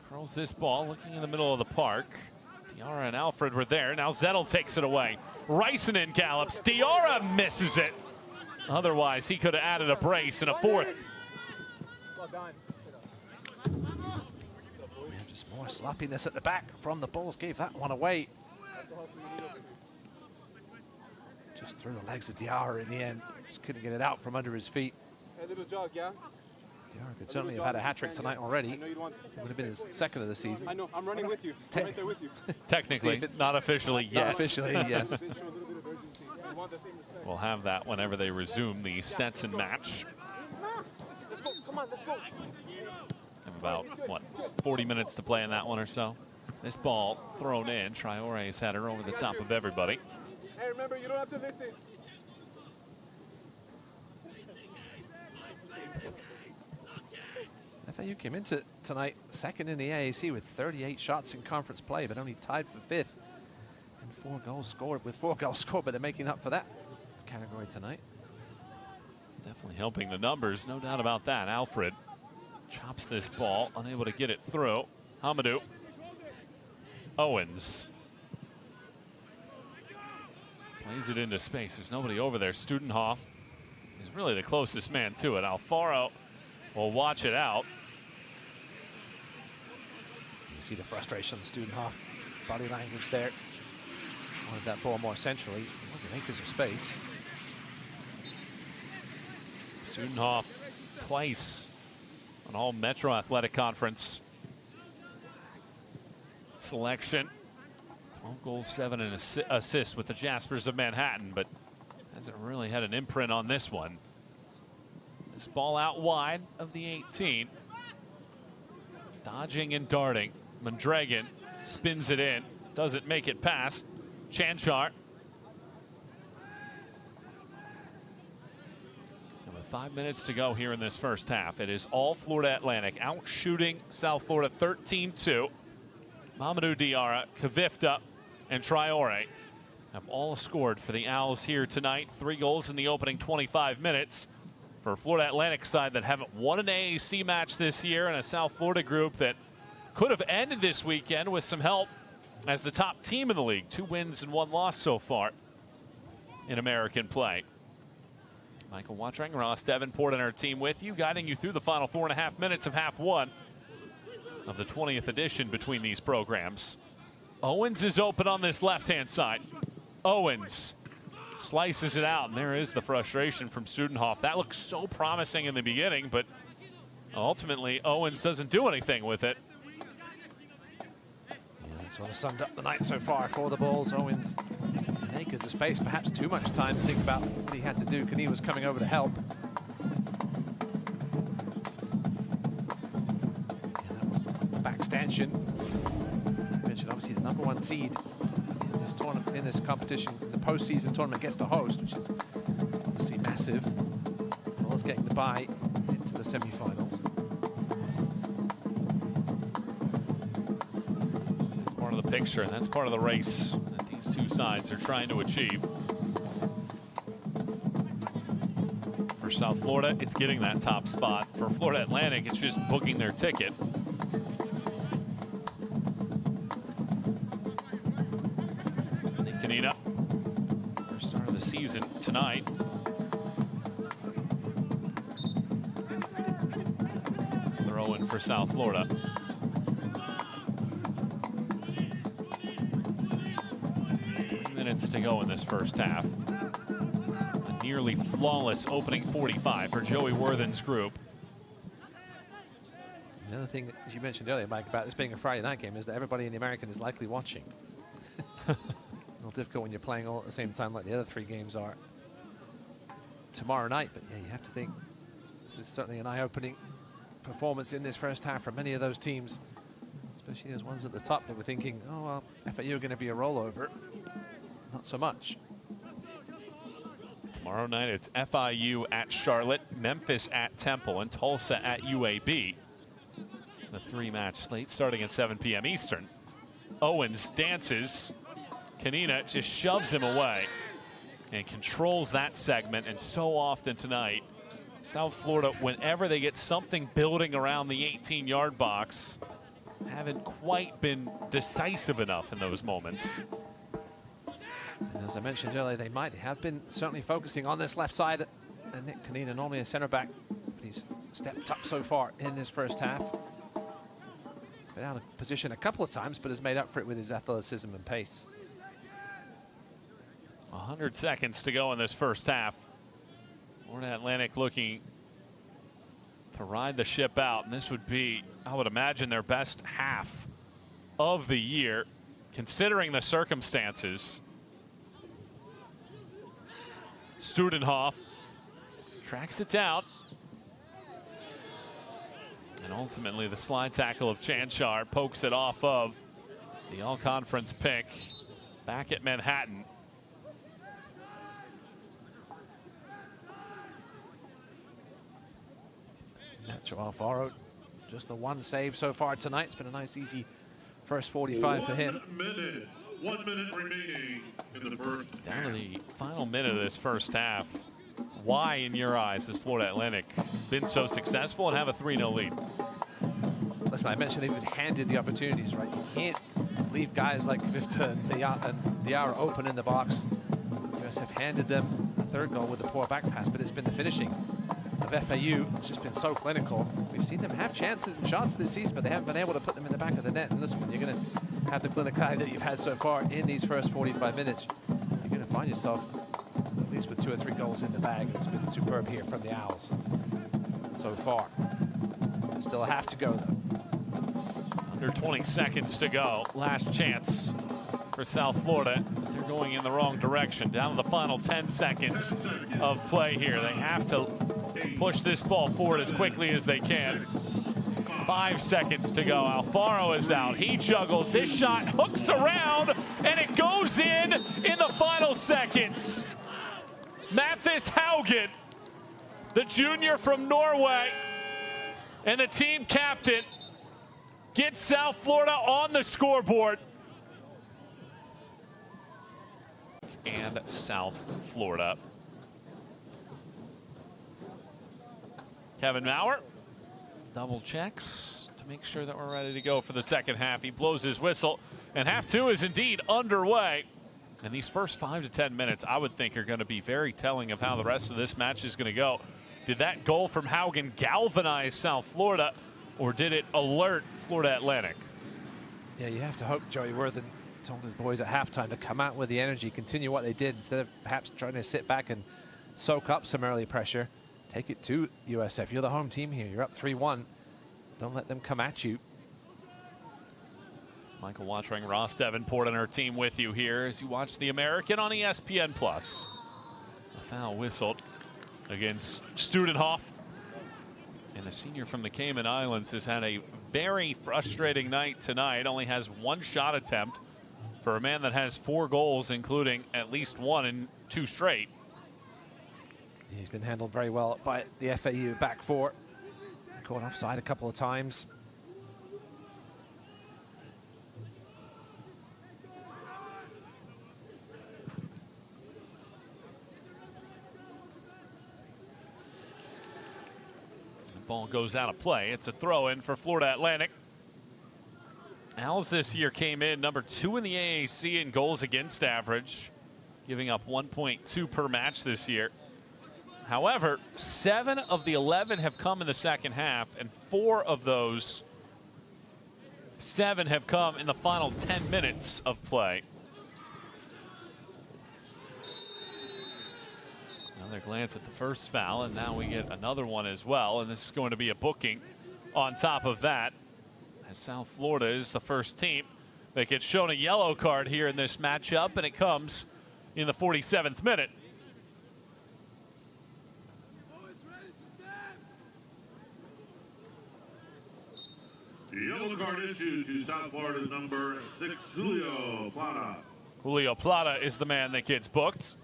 curls this ball, looking in the middle of the park. Diarra and Alfred were there. Now Zettel takes it away. Rysanen gallops. Diarra misses it. Otherwise, he could have added a brace and a fourth. Just more sloppiness at the back from the Bulls. Gave that one away. Just through the legs of Diarra in the end. Just couldn't get it out from under his feet. A little jog, yeah? Diarra could certainly have had a hat-trick tonight already. Would have been his second of the season. I know, I'm running with you. I'm right there with you. Technically, it's not officially yet. Not officially, yes. We'll have that whenever they resume the Stetson match. Let's go, come on, let's go. Have about, what, 40 minutes to play in that one or so. This ball thrown in. Traore's had her over the top of everybody. Hey, remember, you don't have to listen. FAU came into tonight second in the AAC with 38 shots in conference play, but only tied for fifth. And 4 goals scored, with 4 goals scored, but they're making up for that category tonight. Definitely helping the numbers, no doubt about that. Alfred chops this ball, unable to get it through. Hamadou. Owens. Plays it into space. There's nobody over there. Studenhoff is really the closest man to it. Alfaro will watch it out. You see the frustration on Studenhoff. Body language there. Wanted that ball more centrally. It wasn't acres of space. Studenhoff twice on all Metro Athletic Conference selection. 12 goals, 7 assists with the Jaspers of Manhattan, but hasn't really had an imprint on this one. This ball out wide of the 18. Dodging and darting. Mondragon spins it in. Doesn't make it past. Chanchar. And with 5 minutes to go here in this first half, it is all Florida Atlantic out shooting South Florida 13-2. Mamadou Diarra, Kvifte, and Traore have all scored for the Owls here tonight. 3 goals in the opening 25 minutes. For a Florida Atlantic side that haven't won an AAC match this year, and a South Florida group that could have ended this weekend with some help as the top team in the league. 2 wins and 1 loss so far in American play. Michael Watring, Ross Davenport, and our team with you, guiding you through the final 4.5 minutes of half one of the 20th edition between these programs. Owens is open on this left-hand side. Owens slices it out, and there is the frustration from Studenhoff. That looks so promising in the beginning, but ultimately Owens doesn't do anything with it. Yeah, that sort of summed up the night so far for the Bulls. Owens in acres of space, perhaps too much time to think about what he had to do. Kani was coming over to help. Yeah, that was off the back stanchion. I mentioned obviously the #1 seed in this tournament, in this competition, the postseason tournament gets to host, which is obviously massive, as well as getting the bye into the semi-finals. That's part of the picture, and that's part of the race that these two sides are trying to achieve. For South Florida, it's getting that top spot. For Florida Atlantic, it's just booking their ticket. Kanina, first start of the season tonight. Throw in for South Florida. 3 minutes to go in this first half. A nearly flawless opening 45 for Joey Worthen's group. The other thing, as you mentioned earlier, Mike, about this being a Friday night game is that everybody in the American is likely watching. A little difficult when you're playing all at the same time like the other 3 games are tomorrow night. But yeah, you have to think this is certainly an eye-opening performance in this first half for many of those teams, especially those ones at the top that were thinking, oh, well, FAU are going to be a rollover. Not so much. Tomorrow night, it's FIU at Charlotte, Memphis at Temple, and Tulsa at UAB. The 3-match slate starting at 7 p.m. Eastern. Owens dances. Kanina just shoves him away and controls that segment. And so often tonight, South Florida, whenever they get something building around the 18-yard box, haven't quite been decisive enough in those moments. And as I mentioned earlier, they have been certainly focusing on this left side. And Nick Kanina, normally a center back, but he's stepped up so far in this first half. been out of position a couple of times, but has made up for it with his athleticism and pace. 100 seconds to go in this first half. Florida Atlantic looking to ride the ship out, and this would be, I would imagine, their best half of the year, considering the circumstances. Studenhoff tracks it down. And ultimately, the slide tackle of Chanchar pokes it off of the all-conference pick back at Manhattan. Nacho Alfaro, just the one save so far tonight. It's been a nice, easy first 45 for him. 1 minute remaining in the first half. Down to the final minute of this first half. Why, in your eyes, has Florida Atlantic been so successful and have a 3-0 lead? Listen, I mentioned they've been handed the opportunities, right? You can't leave guys like Kvifte and Diarra open in the box. USF handed them the third goal with the poor back pass, but it's been the finishing of FAU. It's just been so clinical. We've seen them have chances and shots this season, but they haven't been able to put them in the back of the net. And this one, you're going to have the clinicality that you've had so far in these first 45 minutes. You're going to find yourself at least with 2 or 3 goals in the bag. It's been superb here from the Owls so far. Still a half to go, though. Under 20 seconds to go. Last chance for South Florida. But they're going in the wrong direction. Down to the final 10 seconds of play here. They have to push this ball forward as quickly as they can. 5 seconds to go. Alfaro is out. He juggles. This shot hooks around, and it goes in the final seconds. Mathis Haugen, the junior from Norway, and the team captain, gets South Florida on the scoreboard. And South Florida. Kevin Maurer double checks to make sure that we're ready to go for the second half. He blows his whistle, and half 2 is indeed underway. And these first 5 to 10 minutes, I would think, are going to be very telling of how the rest of this match is going to go. Did that goal from Haugen galvanize South Florida, or did it alert Florida Atlantic? Yeah, you have to hope Joey Worthen told his boys at halftime to come out with the energy, continue what they did, instead of perhaps trying to sit back and soak up some early pressure. Take it to USF. You're the home team here. You're up 3-1. Don't let them come at you. Michael Watring, Ross Davenport, and our team with you here as you watch the American on ESPN+. A foul whistled against Studenhoff. And the senior from the Cayman Islands has had a very frustrating night tonight. Only has 1 shot attempt for a man that has 4 goals, including at least 1 in 2 straight. He's been handled very well by the FAU back 4. Caught offside a couple of times. Ball goes out of play. It's a throw-in for Florida Atlantic. Owls this year came in number 2 in the AAC in goals against average, giving up 1.2 per match this year. However, 7 of the 11 have come in the second half, and 4 of those 7 have come in the final 10 minutes of play. Another glance at the first foul, and now we get another one as well, and this is going to be a booking on top of that, as South Florida is the first team that gets shown a yellow card here in this matchup, and it comes in the 47th minute. The yellow card issued to South Florida's number 6, Julio Plata. Julio Plata is the man that gets booked.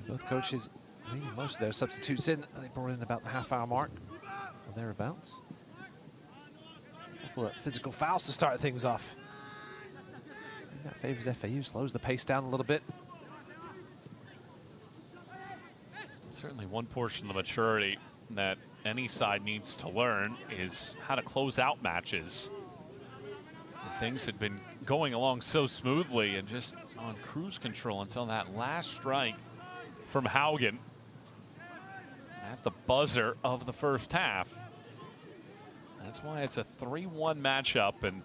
Both coaches, I think most of their substitutes in, they brought in about the half-hour mark or thereabouts. A couple of physical fouls to start things off. I think that favors FAU, slows the pace down a little bit. Certainly one portion of the maturity that any side needs to learn is how to close out matches. And things had been going along so smoothly and just on cruise control until that last strike from Haugen at the buzzer of the first half. That's why it's a 3-1 matchup, and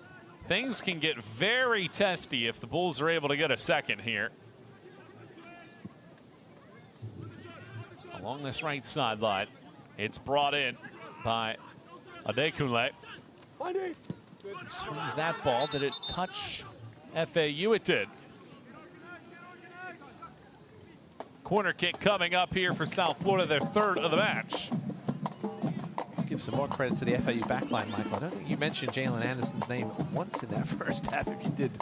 things can get very testy if the Bulls are able to get a second here. Along this right sideline, it's brought in by Adekunle. He swings that ball. Did it touch FAU? It did. Corner kick coming up here for South Florida, their third of the match. Give some more credit to the FAU backline, Michael. I don't think you mentioned Jalen Anderson's name once in that first half. If you did,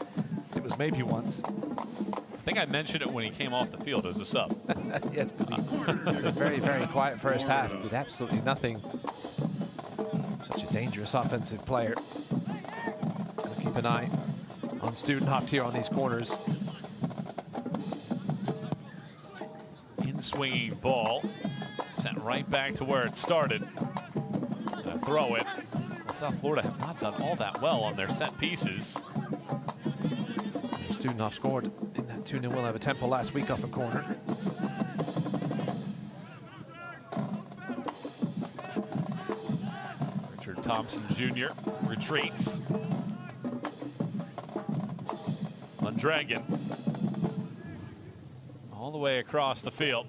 it was maybe once. I think I mentioned it when he came off the field as a sub. Yes, because he had a very, very quiet first half. Did absolutely nothing. Such a dangerous offensive player. Gotta keep an eye on Studenhoft here on these corners. In swinging ball, sent right back to where it started. Throw it. South Florida have not done all that well on their set pieces. Studenhoft scored in that 2-0 win over Temple last week off a corner. Richard Thompson Jr. retreats. Mondragon. All the way across the field.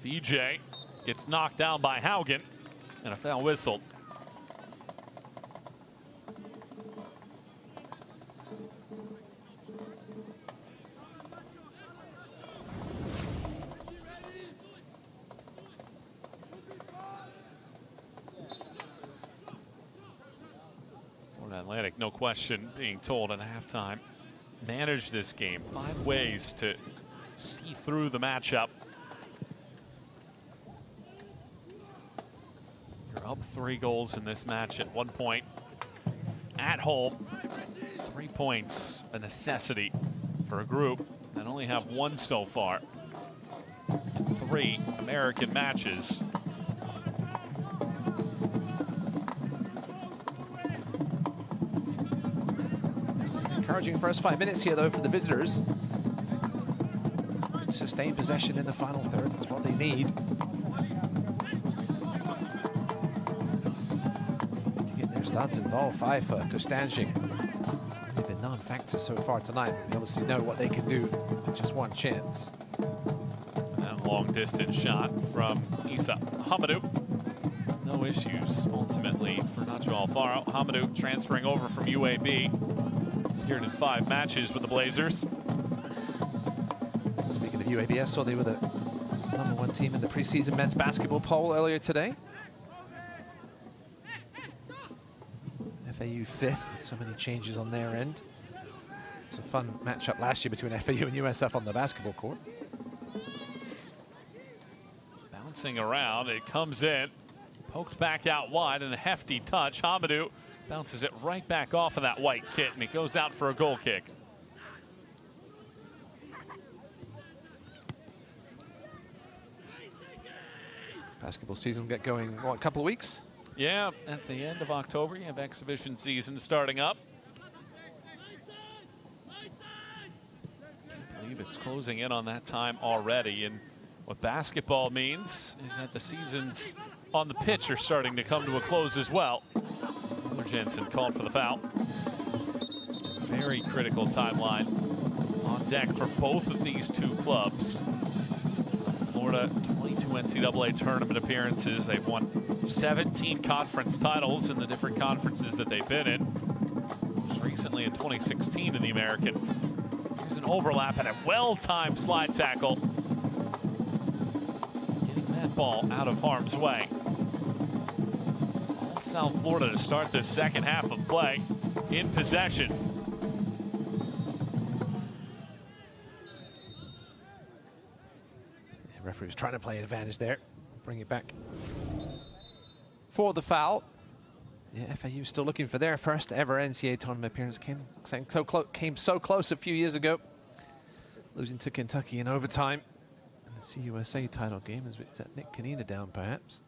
BJ gets knocked down by Haugen, and a foul whistled. Florida Atlantic, no question, being told at halftime, manage this game. Find ways to see through the matchup. Up 3 goals in this match at one point. At home, 3 points, a necessity for a group that only have 1 so far in 3 American matches. Encouraging first 5 minutes here, though, for the visitors. Sustained possession in the final third. That's what they need. Studs involved. 5 for Kostanjic. They've been non-factors so far tonight. We obviously know what they can do with just 1 chance. That long distance shot from Isa Hamadou. No issues ultimately for Nacho Alfaro. Hamadou transferring over from UAB. Appeared in 5 matches with the Blazers. Speaking of UAB, I saw they were the #1 team in the preseason men's basketball poll earlier today. FAU 5th with so many changes on their end. It was a fun matchup last year between FAU and USF on the basketball court. Bouncing around, it comes in, poked back out wide, and a hefty touch. Hamadou bounces it right back off of that white kit, and it goes out for a goal kick. Basketball season will get going, what, a couple of weeks? Yeah, at the end of October, you have exhibition season starting up. Can't believe it's closing in on that time already. And what basketball means is that the seasons on the pitch are starting to come to a close as well. Jensen called for the foul. Very critical timeline on deck for both of these 2 clubs. Florida, 22 NCAA tournament appearances. They've won 17 conference titles in the different conferences that they've been in. Most recently in 2016 in the American. Here's an overlap and a well-timed slide tackle. Getting that ball out of harm's way. All South Florida to start the second half of play in possession. The referee was trying to play advantage there. Bring it back for the foul. Yeah, FAU still looking for their first ever NCAA tournament appearance. Came so close a few years ago, losing to Kentucky in overtime. And the CUSA title game as we set Nick Kanina down, perhaps.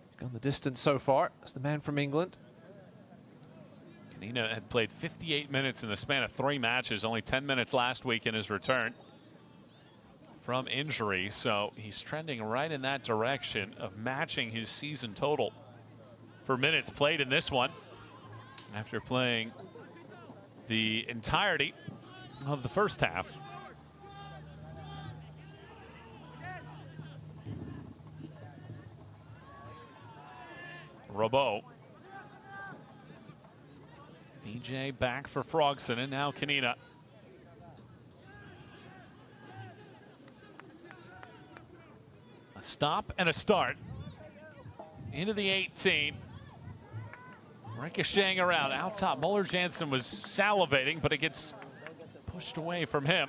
He's gone the distance so far. That's the man from England. Kanina had played 58 minutes in the span of 3 matches, only 10 minutes last week in his return. from injury, so he's trending right in that direction of matching his season total for minutes played in this one after playing the entirety of the first half. Robot. VJ back for Frogson, and now Kanina. A stop and a start. Into the 18. Ricocheting around. Out top, Muller-Jansen was salivating, but it gets pushed away from him.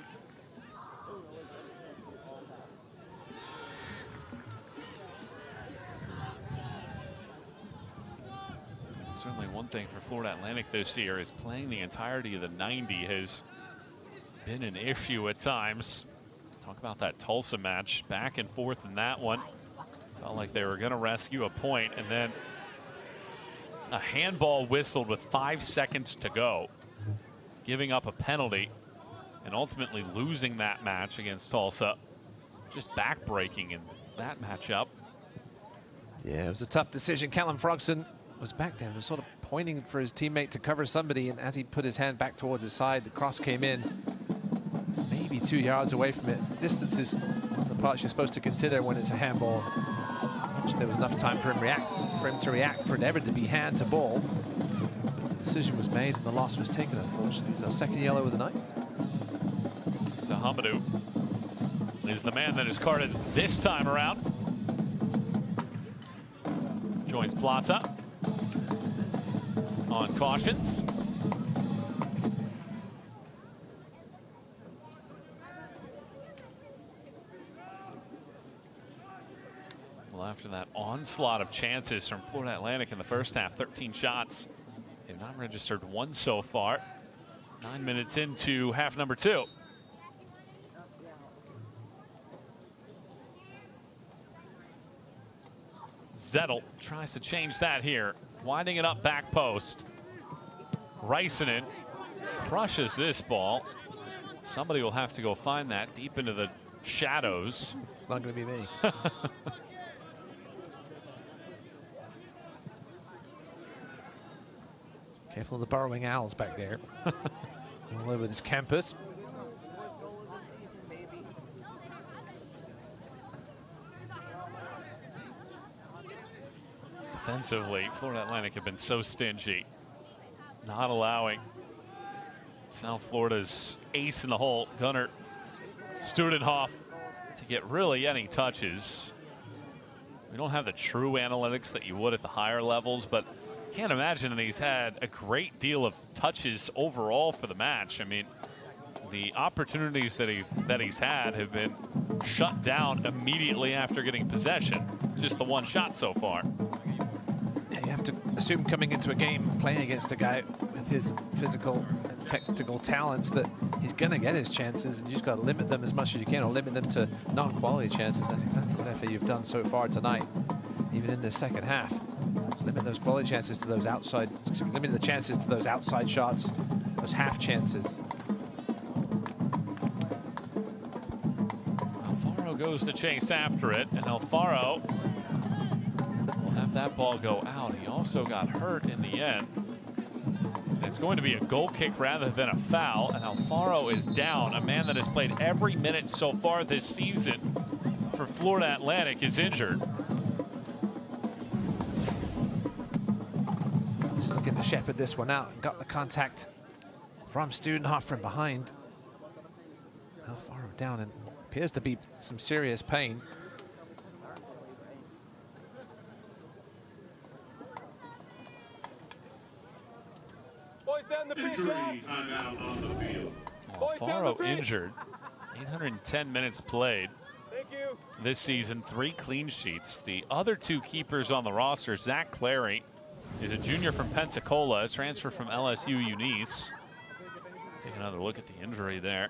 Certainly one thing for Florida Atlantic this year is playing the entirety of the 90 has been an issue at times. Talk about that Tulsa match, back and forth in that one. Felt like they were going to rescue a point, and then a handball whistled with 5 seconds to go, giving up a penalty and ultimately losing that match against Tulsa. Just backbreaking in that matchup. Yeah, it was a tough decision. Callum Frogson was back there and was sort of pointing for his teammate to cover somebody, and as he put his hand back towards his side, the cross came in maybe 2 yards away from it. Distance is one of the parts you're supposed to consider when it's a handball. There was enough time for him to react for it ever to be hand to ball. But the decision was made and the loss was taken, unfortunately. It's our second yellow of the night. Sahamadou is the man that is carded this time around. Joins Plata on cautions. Well, after that onslaught of chances from Florida Atlantic in the first half, 13 shots. They've not registered one so far. 9 minutes into half number 2. Zettel tries to change that here. Winding it up back post. Räisänen crushes this ball. Somebody will have to go find that deep into the shadows. It's not going to be me. Careful of the burrowing owls back there. All over this campus. Defensively, Florida Atlantic have been so stingy, not allowing South Florida's ace in the hole, Gunnar Studenhoff, to get really any touches. We don't have the true analytics that you would at the higher levels, but can't imagine that he's had a great deal of touches overall for the match. I mean, the opportunities that he's had have been shut down immediately after getting possession. Just the one shot so far. Yeah, you have to assume coming into a game playing against a guy with his physical and technical talents that he's going to get his chances, and you just got to limit them as much as you can, or limit them to non-quality chances. That's exactly what FAU have done so far tonight, even in this second half. Limit those quality chances to those outside, limit the chances to those outside shots, those half chances. Alfaro goes to chase after it, and Alfaro will have that ball go out. He also got hurt in the end. It's going to be a goal kick rather than a foul, and Alfaro is down. A man that has played every minute so far this season for Florida Atlantic is injured. Looking to shepherd this one out and got the contact from Studenhoff from behind. Alfaro down and appears to be some serious pain. Boys down the pitch. Injury timeout on the field. Alfaro injured. 810 minutes played. Thank you. This season, 3 clean sheets. The other 2 keepers on the roster, Zach Clary is a junior from Pensacola, a transfer from LSU Eunice. Take another look at the injury there.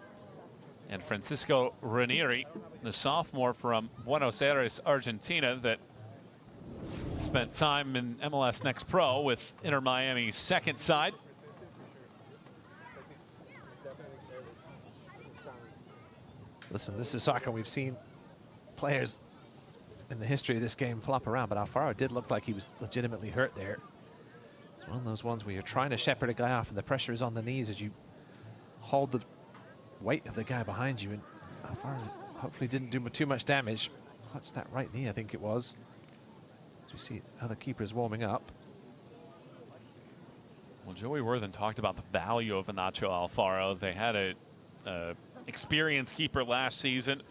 And Francisco Ranieri, the sophomore from Buenos Aires, Argentina, that spent time in MLS Next Pro with Inter Miami's second side. Listen, this is soccer. We've seen players in the history of this game flop around, but Alfaro did look like he was legitimately hurt there. It's one of those ones where you're trying to shepherd a guy off and the pressure is on the knees as you hold the weight of the guy behind you, and Alfaro hopefully didn't do too much damage. Clutched that right knee, I think it was. As we see other keepers warming up. Well, Joey Worthen talked about the value of Nacho Alfaro. They had a experienced keeper last season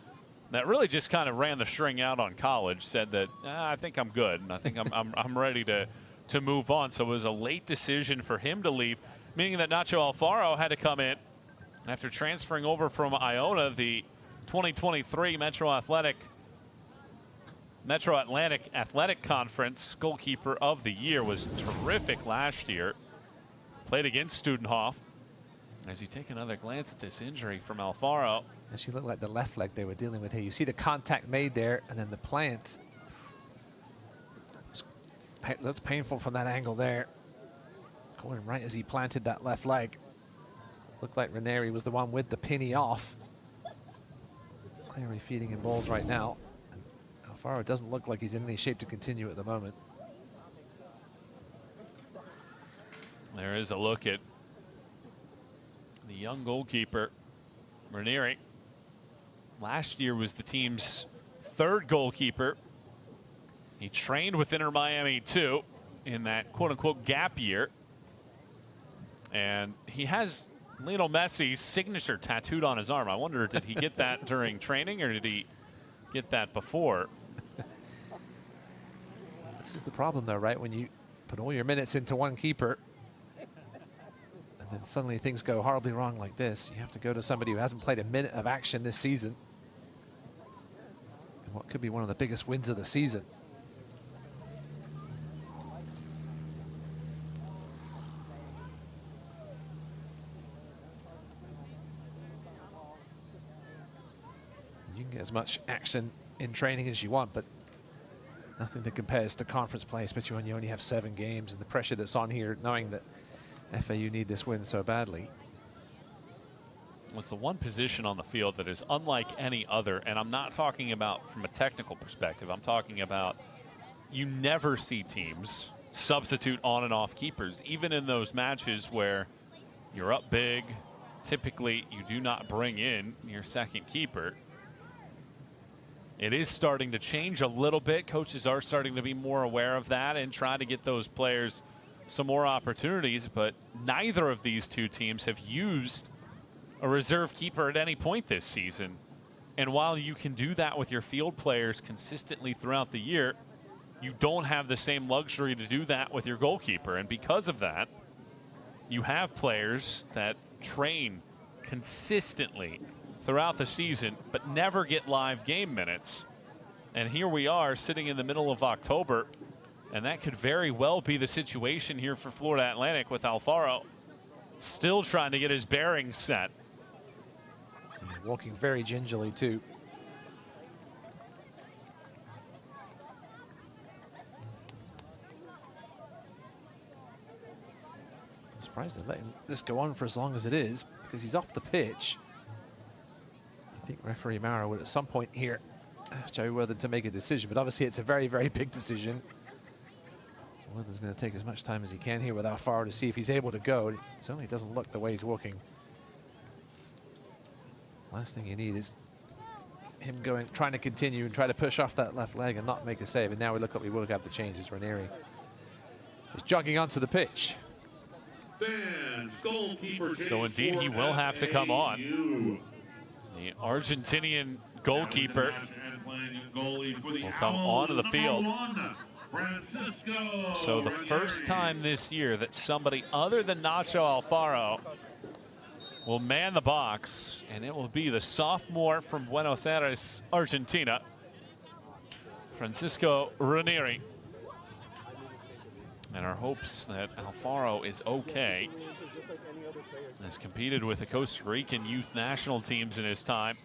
that really just kind of ran the string out on college, said that I think I'm good and I think I'm ready to move on. So it was a late decision for him to leave, meaning that Nacho Alfaro had to come in after transferring over from Iona, the 2023 Metro Atlantic Athletic Conference goalkeeper of the year. Was terrific last year. Played against Studenhof. As you take another glance at this injury from Alfaro. And she looked like the left leg they were dealing with here. You see the contact made there, and then the plant. Looked painful from that angle there. Going right as he planted that left leg. Looked like Ranieri was the one with the penny off. Clearly feeding him balls right now. And Alfaro doesn't look like he's in any shape to continue at the moment. There is a look at the young goalkeeper, Ranieri. Last year was the team's third goalkeeper. He trained with Inter Miami too in that quote-unquote gap year. And he has Lionel Messi's signature tattooed on his arm. I wonder, did he get that during training or did he get that before? This is the problem though, right? When you put all your minutes into one keeper and then suddenly things go horribly wrong like this, you have to go to somebody who hasn't played a minute of action this season. And what could be one of the biggest wins of the season. You can get as much action in training as you want, but nothing that compares to conference play, especially when you only have 7 games and the pressure that's on here, knowing that FAU need this win so badly. Well, it's the one position on the field that is unlike any other, and I'm not talking about from a technical perspective. I'm talking about you never see teams substitute on and off keepers, even in those matches where you're up big. Typically, you do not bring in your second keeper. It is starting to change a little bit. Coaches are starting to be more aware of that and try to get those players some more opportunities, but neither of these two teams have used a reserve keeper at any point this season. And while you can do that with your field players consistently throughout the year, you don't have the same luxury to do that with your goalkeeper. And because of that, you have players that train consistently throughout the season but never get live game minutes. And here we are sitting in the middle of October, and that could very well be the situation here for Florida Atlantic, with Alfaro still trying to get his bearings set. Walking very gingerly too. I'm surprised they're letting this go on for as long as it is, because he's off the pitch. I think referee Mara would at some point here ask Joey Worthen to make a decision, but obviously it's a very, very big decision. So Worthen's going to take as much time as he can here with Alfaro to see if he's able to go. It certainly doesn't look the way he's walking. Last thing you need is him trying to continue and try to push off that left leg and not make a save. And now we look up, we will have the changes. Ranieri is jogging onto the pitch. So indeed, he will have to come on. The Argentinian goalkeeper will come onto the field. So the first time this year that somebody other than Nacho Alfaro will man the box, and it will be the sophomore from Buenos Aires, Argentina, Francisco Ranieri. And our hopes that Alfaro is okay. Has competed with the Costa Rican youth national teams in his time.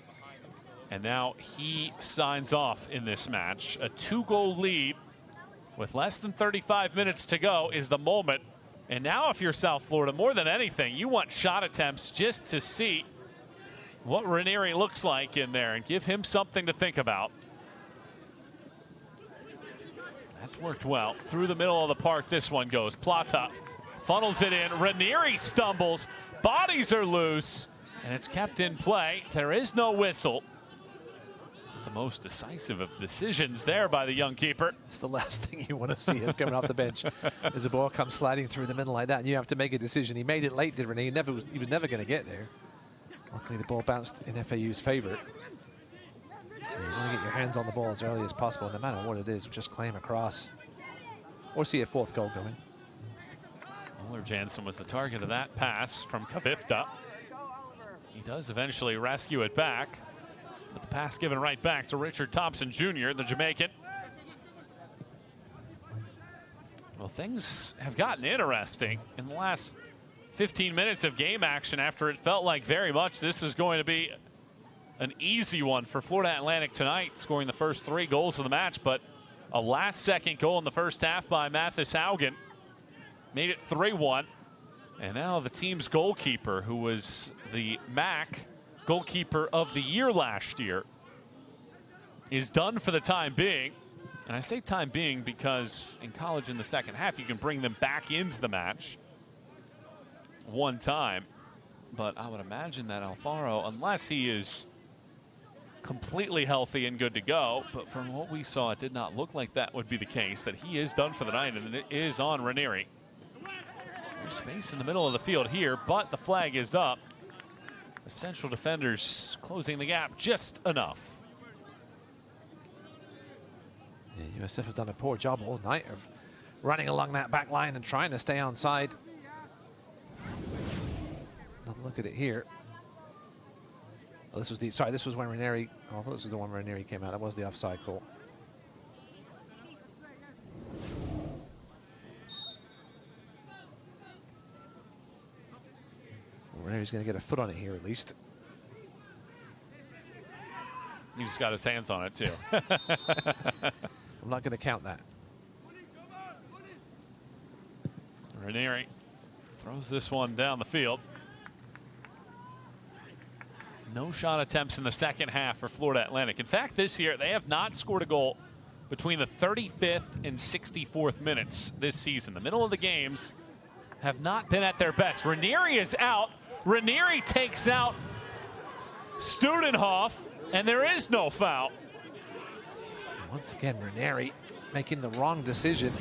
And now he signs off in this match. A 2-goal lead with less than 35 minutes to go is the moment. And now if you're South Florida, more than anything, you want shot attempts just to see what Ranieri looks like in there and give him something to think about. That's worked well. Through the middle of the park, this one goes. Plata funnels it in. Ranieri stumbles. Bodies are loose, and it's kept in play. There is no whistle. The most decisive of decisions there by the young keeper. It's the last thing you want to see him coming off the bench as the ball comes sliding through the middle like that, and you have to make a decision. He made it late, did Rene? He was never going to get there. Luckily, the ball bounced in FAU's favor. You want to get your hands on the ball as early as possible, no matter what it is. Just claim across, or see a fourth goal going. Muller Jansen was the target of that pass from Kvifte. He does eventually rescue it back. But the pass given right back to Richard Thompson Jr., the Jamaican. Well, things have gotten interesting in the last 15 minutes of game action after it felt like very much this is going to be an easy one for Florida Atlantic tonight, scoring the first 3 goals of the match. But a last-second goal in the first half by Mathis Haugen made it 3-1. And now the team's goalkeeper, who was the MAC goalkeeper of the year last year, is done for the time being. And I say time being because in college in the second half, you can bring them back into the match one time. But I would imagine that Alfaro, unless he is completely healthy and good to go, but from what we saw, it did not look like that would be the case, that he is done for the night, and it is on Ranieri. There's space in the middle of the field here, but the flag is up. The central defenders closing the gap just enough. Yeah, USF have done a poor job all night of running along that back line and trying to stay onside. Another look at it here. Oh, this was the, sorry, this was when Ranieri, oh, I thought this was the one where Ranieri came out. That was the offside call. Ranieri's going to get a foot on it here at least. He just got his hands on it too. I'm not going to count that. Ranieri throws this one down the field. No shot attempts in the second half for Florida Atlantic. In fact, this year they have not scored a goal between the 35th and 64th minutes this season. The middle of the games have not been at their best. Ranieri is out. Ranieri takes out Studenhoff, and there is no foul. Once again, Ranieri making the wrong decision.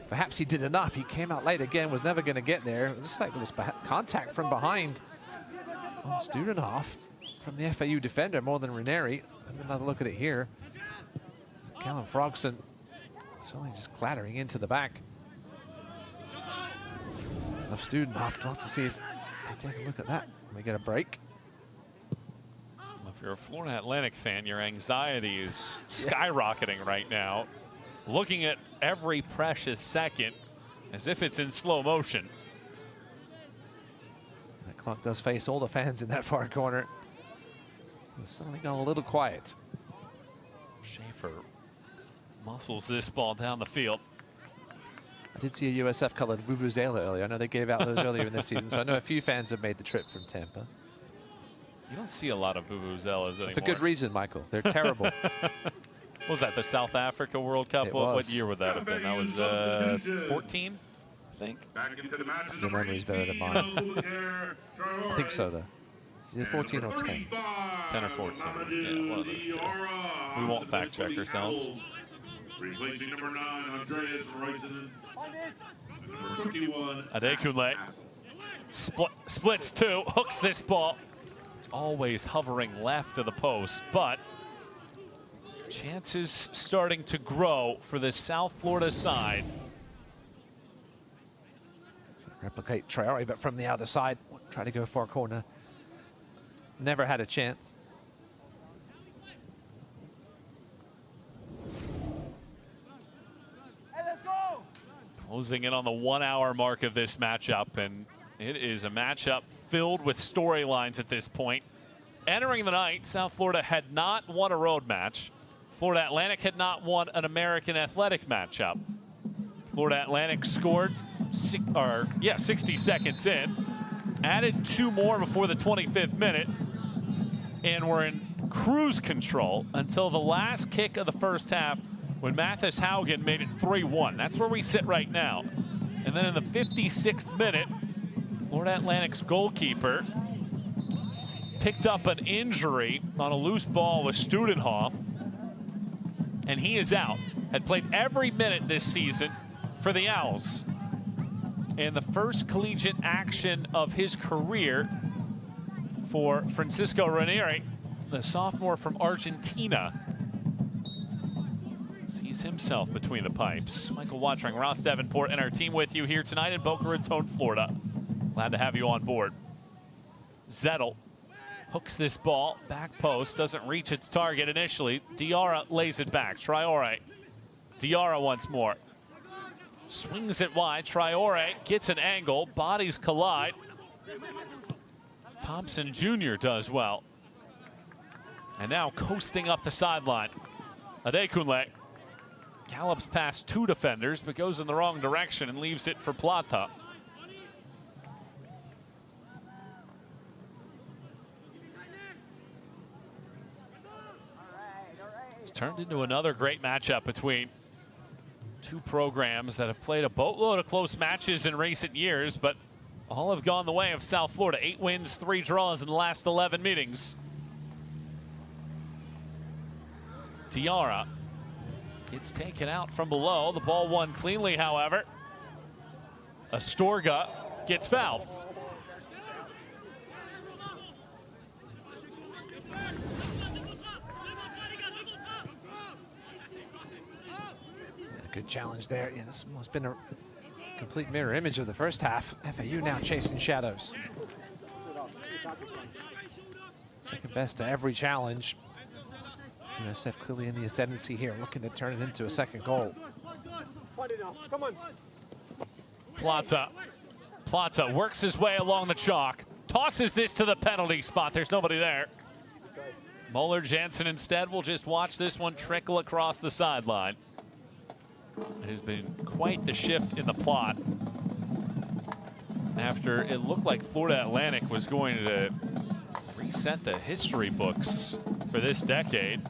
Perhaps he did enough. He came out late again, was never going to get there. It looks like there was contact from behind on Studenhoff from the FAU defender more than Ranieri. Another look at it here. Callum Frogson certainly just clattering into the back of Studenhoff. We'll have to see if they take a look at that when we get a break. If you're a Florida Atlantic fan, your anxiety is skyrocketing right now. Looking at every precious second as if it's in slow motion. That clock does face all the fans in that far corner. We've suddenly gone a little quiet. Schaefer muscles this ball down the field. I did see a USF colored Vuvuzela earlier. I know they gave out those earlier in this season, so I know a few fans have made the trip from Tampa. You don't see a lot of Vuvuzelas anymore. For good reason, Michael. They're terrible. What was that, the South Africa World Cup? What year would that have been? That was 14, I think. Your memory's better than mine. I think so, though. Either 14 or 10. 10 or 14. Yeah, one of those two. We won't fact check ourselves. Replacing number 9, Andreas Reisenen. Number 51. Adekunle splits two, hooks this ball. It's always hovering left of the post, but chances starting to grow for the South Florida side. Replicate Traore, but from the other side. Try to go far corner. Never had a chance. Closing in on the 1 hour mark of this matchup, and it is a matchup filled with storylines at this point. Entering the night, South Florida had not won a road match. Florida Atlantic had not won an American Athletic matchup. Florida Atlantic scored 60 seconds in, added 2 more before the 25th minute, and were in cruise control until the last kick of the first half when Mathis Haugen made it 3-1. That's where we sit right now. And then in the 56th minute, Florida Atlantic's goalkeeper picked up an injury on a loose ball with Studenhoff, and he is out. Had played every minute this season for the Owls. And the first collegiate action of his career for Francisco Ranieri, the sophomore from Argentina, sees himself between the pipes. Michael Watring, Ross Davenport, and our team with you here tonight in Boca Raton, Florida. Glad to have you on board. Zettel hooks this ball, back post, doesn't reach its target initially. Diarra lays it back. Traore. Diarra once more. Swings it wide. Traore gets an angle. Bodies collide. Thompson Jr. does well. And now coasting up the sideline. Adekunle gallops past two defenders, but goes in the wrong direction and leaves it for Plata. It's turned into another great matchup between two programs that have played a boatload of close matches in recent years, but all have gone the way of South Florida. 8 wins, 3 draws in the last 11 meetings. Diarra gets taken out from below. The ball won cleanly, however. Astorga gets fouled. Good challenge there. Yeah, this has been a complete mirror image of the first half. FAU now chasing shadows. Second best to every challenge. USF clearly in the ascendancy here, looking to turn it into a second goal. Come on. Plata works his way along the chalk. Tosses this to the penalty spot. There's nobody there. Moeller Jansen instead will just watch this one trickle across the sideline. It has been quite the shift in the plot after it looked like Florida Atlantic was going to reset the history books for this decade.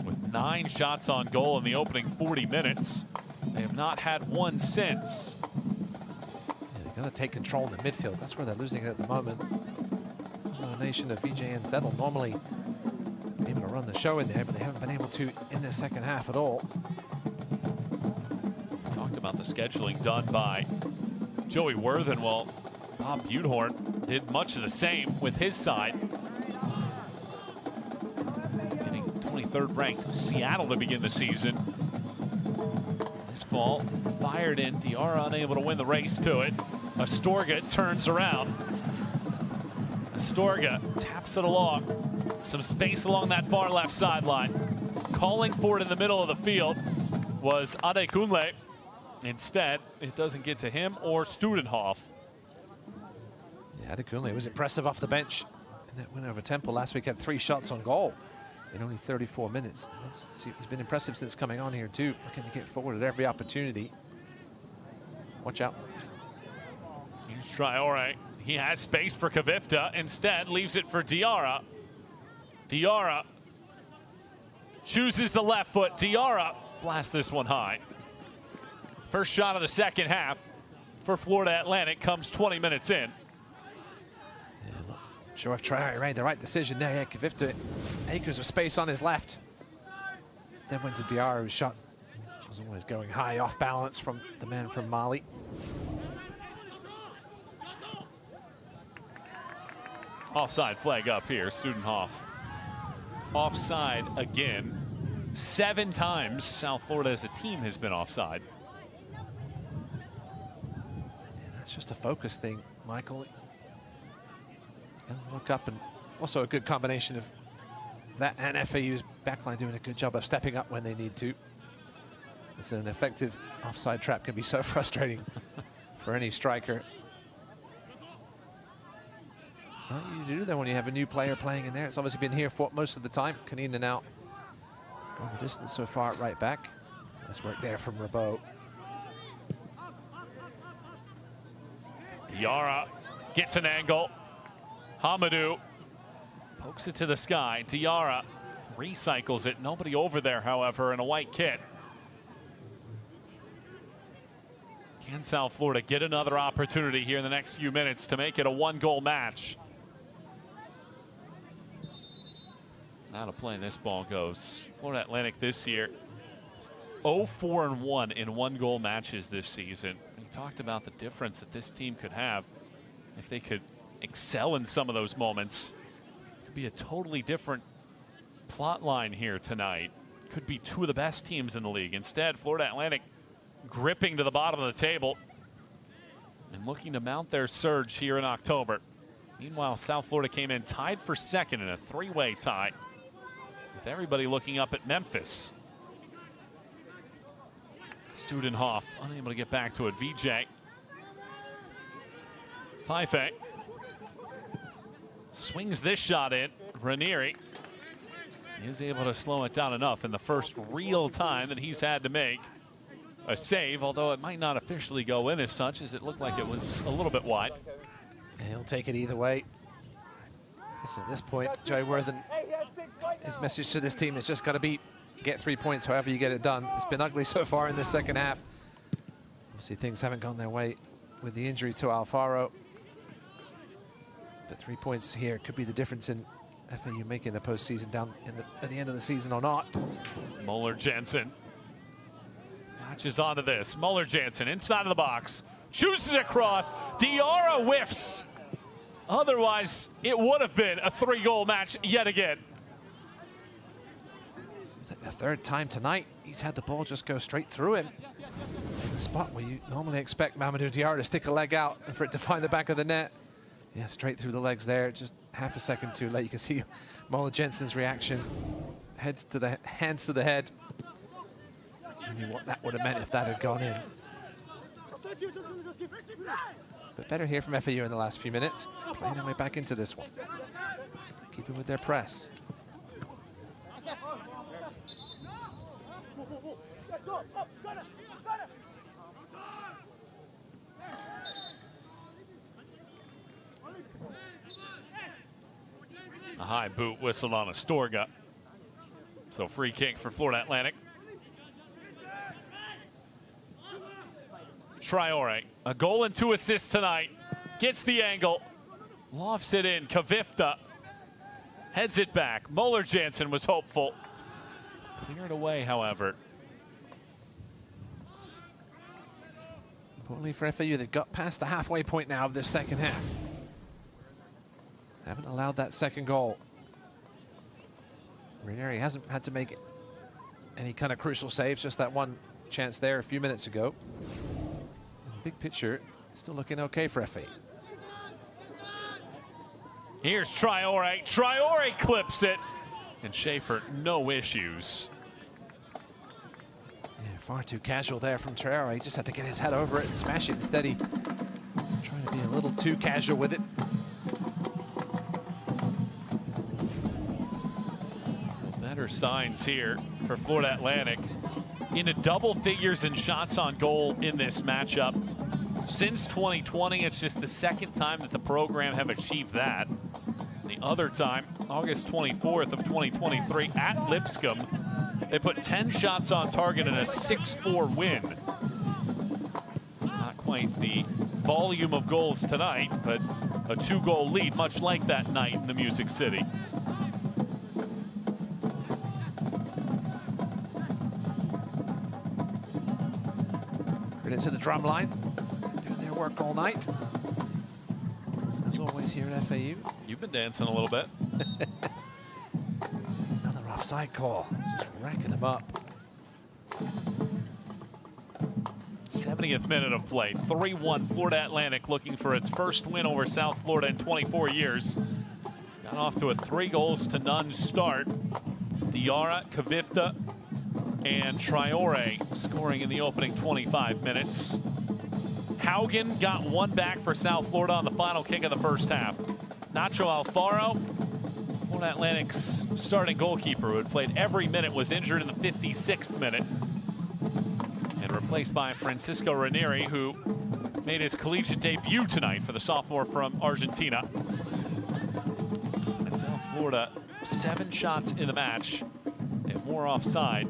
With 9 shots on goal in the opening 40 minutes. They have not had one since. Yeah, they're going to take control in the midfield. That's where they're losing it at the moment. Combination of VJ and Zettel normally able to run the show in there, but they haven't been able to in the second half at all. Talked about the scheduling done by Joey Worthen. Well, Bob Buhorn did much of the same with his side. Getting 23rd ranked Seattle to begin the season. This ball fired in. Diarra unable to win the race to it. Astorga turns around. Astorga taps it along. Some space along that far left sideline. Calling for it in the middle of the field was Adekunle. Instead, it doesn't get to him or Studenhoff. Yeah, Adekunle was impressive off the bench. And that win over Temple last week, had 3 shots on goal in only 34 minutes. He's been impressive since coming on here too. Looking to get forward at every opportunity. Watch out. Here's Traore. He has space for Kvifte. Instead, leaves it for Diarra. Diarra chooses the left foot. Diarra blasts this one high. First shot of the second half for Florida Atlantic comes 20 minutes in. Yeah, not sure if Traore made the right decision there. Yeah, Kvifte, acres of space on his left. Instead went to Diarra, whose shot was always going high off balance from the man from Mali. Offside flag up here. Studenhoff offside again. 7 times South Florida as a team has been offside. Yeah, that's just a focus thing, Michael. Look up, and also a good combination of that and FAU's backline doing a good job of stepping up when they need to. It's an effective offside trap, can be so frustrating for any striker. Not easy to do though when you have a new player playing in there. It's obviously been here for most of the time. Kanina now going the distance so far at right back. Nice work there from Rabot. Diarra gets an angle. Hamadou Pokes it to the sky. Diarra recycles it. Nobody over there, however, in a white kit. Can South Florida get another opportunity here in the next few minutes to make it a one-goal match? Out of play this ball goes. Florida Atlantic this year 0-4-1 in one-goal matches this season. We talked about the difference that this team could have if they could excel in some of those moments. Could be a totally different plot line here tonight. Could be two of the best teams in the league. Instead, Florida Atlantic gripping to the bottom of the table and looking to mount their surge here in October. Meanwhile, South Florida came in tied for second in a three-way tie, with everybody looking up at Memphis. Studenhoff unable to get back to it. VJ. Kvifte swings this shot in. Ranieri is able to slow it down enough in the first real time that he's had to make a save, although it might not officially go in as such, as it looked like it was a little bit wide. And he'll take it either way. So at this point, Joey Worthen, his message to this team is just got to get 3 points however you get it done. It's been ugly so far in the second half. Obviously things haven't gone their way with the injury to Alfaro. But 3 points here could be the difference in FAU making the postseason down at the end of the season or not. Muller-Jensen latches onto this. Muller-Jensen inside of the box. Chooses a cross. Diarra whiffs. Otherwise, it would have been a three-goal match yet again. It's like the third time tonight he's had the ball just go straight through him. In the spot where you normally expect Mamadou Diarra to stick a leg out and for it to find the back of the net. Yeah, straight through the legs there. Just half a second too late. You can see Muller-Jensen's reaction. Hands to the head. I mean, what that would have meant if that had gone in. But better here from FAU in the last few minutes. Playing their way back into this one. Keeping with their press. A high boot whistled on Astorga. So free kick for Florida Atlantic. Traore, a goal and 2 assists tonight. Gets the angle, lofts it in. Kvifte heads it back. Muller-Jensen was hopeful. Cleared away, however. Importantly for FAU, they've got past the halfway point now of this second half. Haven't allowed that second goal. Ranieri hasn't had to make any kind of crucial saves, just that one chance there a few minutes ago. Big picture, still looking okay for FAU. Here's Traore. Traore clips it. And Schaefer, no issues. Yeah, far too casual there from Traore. He just had to get his head over it and smash it. Instead, he trying to be a little too casual with it. Better signs here for Florida Atlantic. Into double figures in shots on goal in this matchup. Since 2020, it's just the second time that the program have achieved that. The other time, August 24th of 2023 at Lipscomb, they put 10 shots on target in a 6-4 win. Not quite the volume of goals tonight, but a 2-goal lead, much like that night in the Music City. Right into the drum line. Doing their work all night. As always here at FAU. You've been dancing a little bit. Another offside call. Just racking them up. 70th minute of play. 3-1 Florida Atlantic looking for its first win over South Florida in 24 years. Got off to a 3-0 start. Diarra, Kvifte, and Traore scoring in the opening 25 minutes. Haugen got one back for South Florida on the final kick of the first half. Nacho Alfaro, Florida Atlantic's starting goalkeeper, who had played every minute, was injured in the 56th minute. And replaced by Francisco Ranieri, who made his collegiate debut tonight for the sophomore from Argentina. And South Florida 7 shots in the match and more offside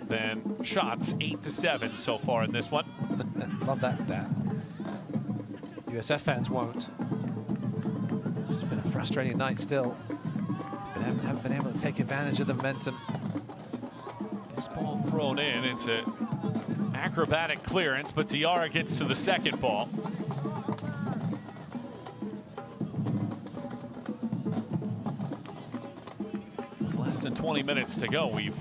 than shots, 8-7 so far in this one. Love that stat. USF fans won't. It's been a frustrating night still. But haven't been able to take advantage of the momentum. This ball thrown in, it's an acrobatic clearance, but Diarra gets to the second ball. With less than 20 minutes to go, we've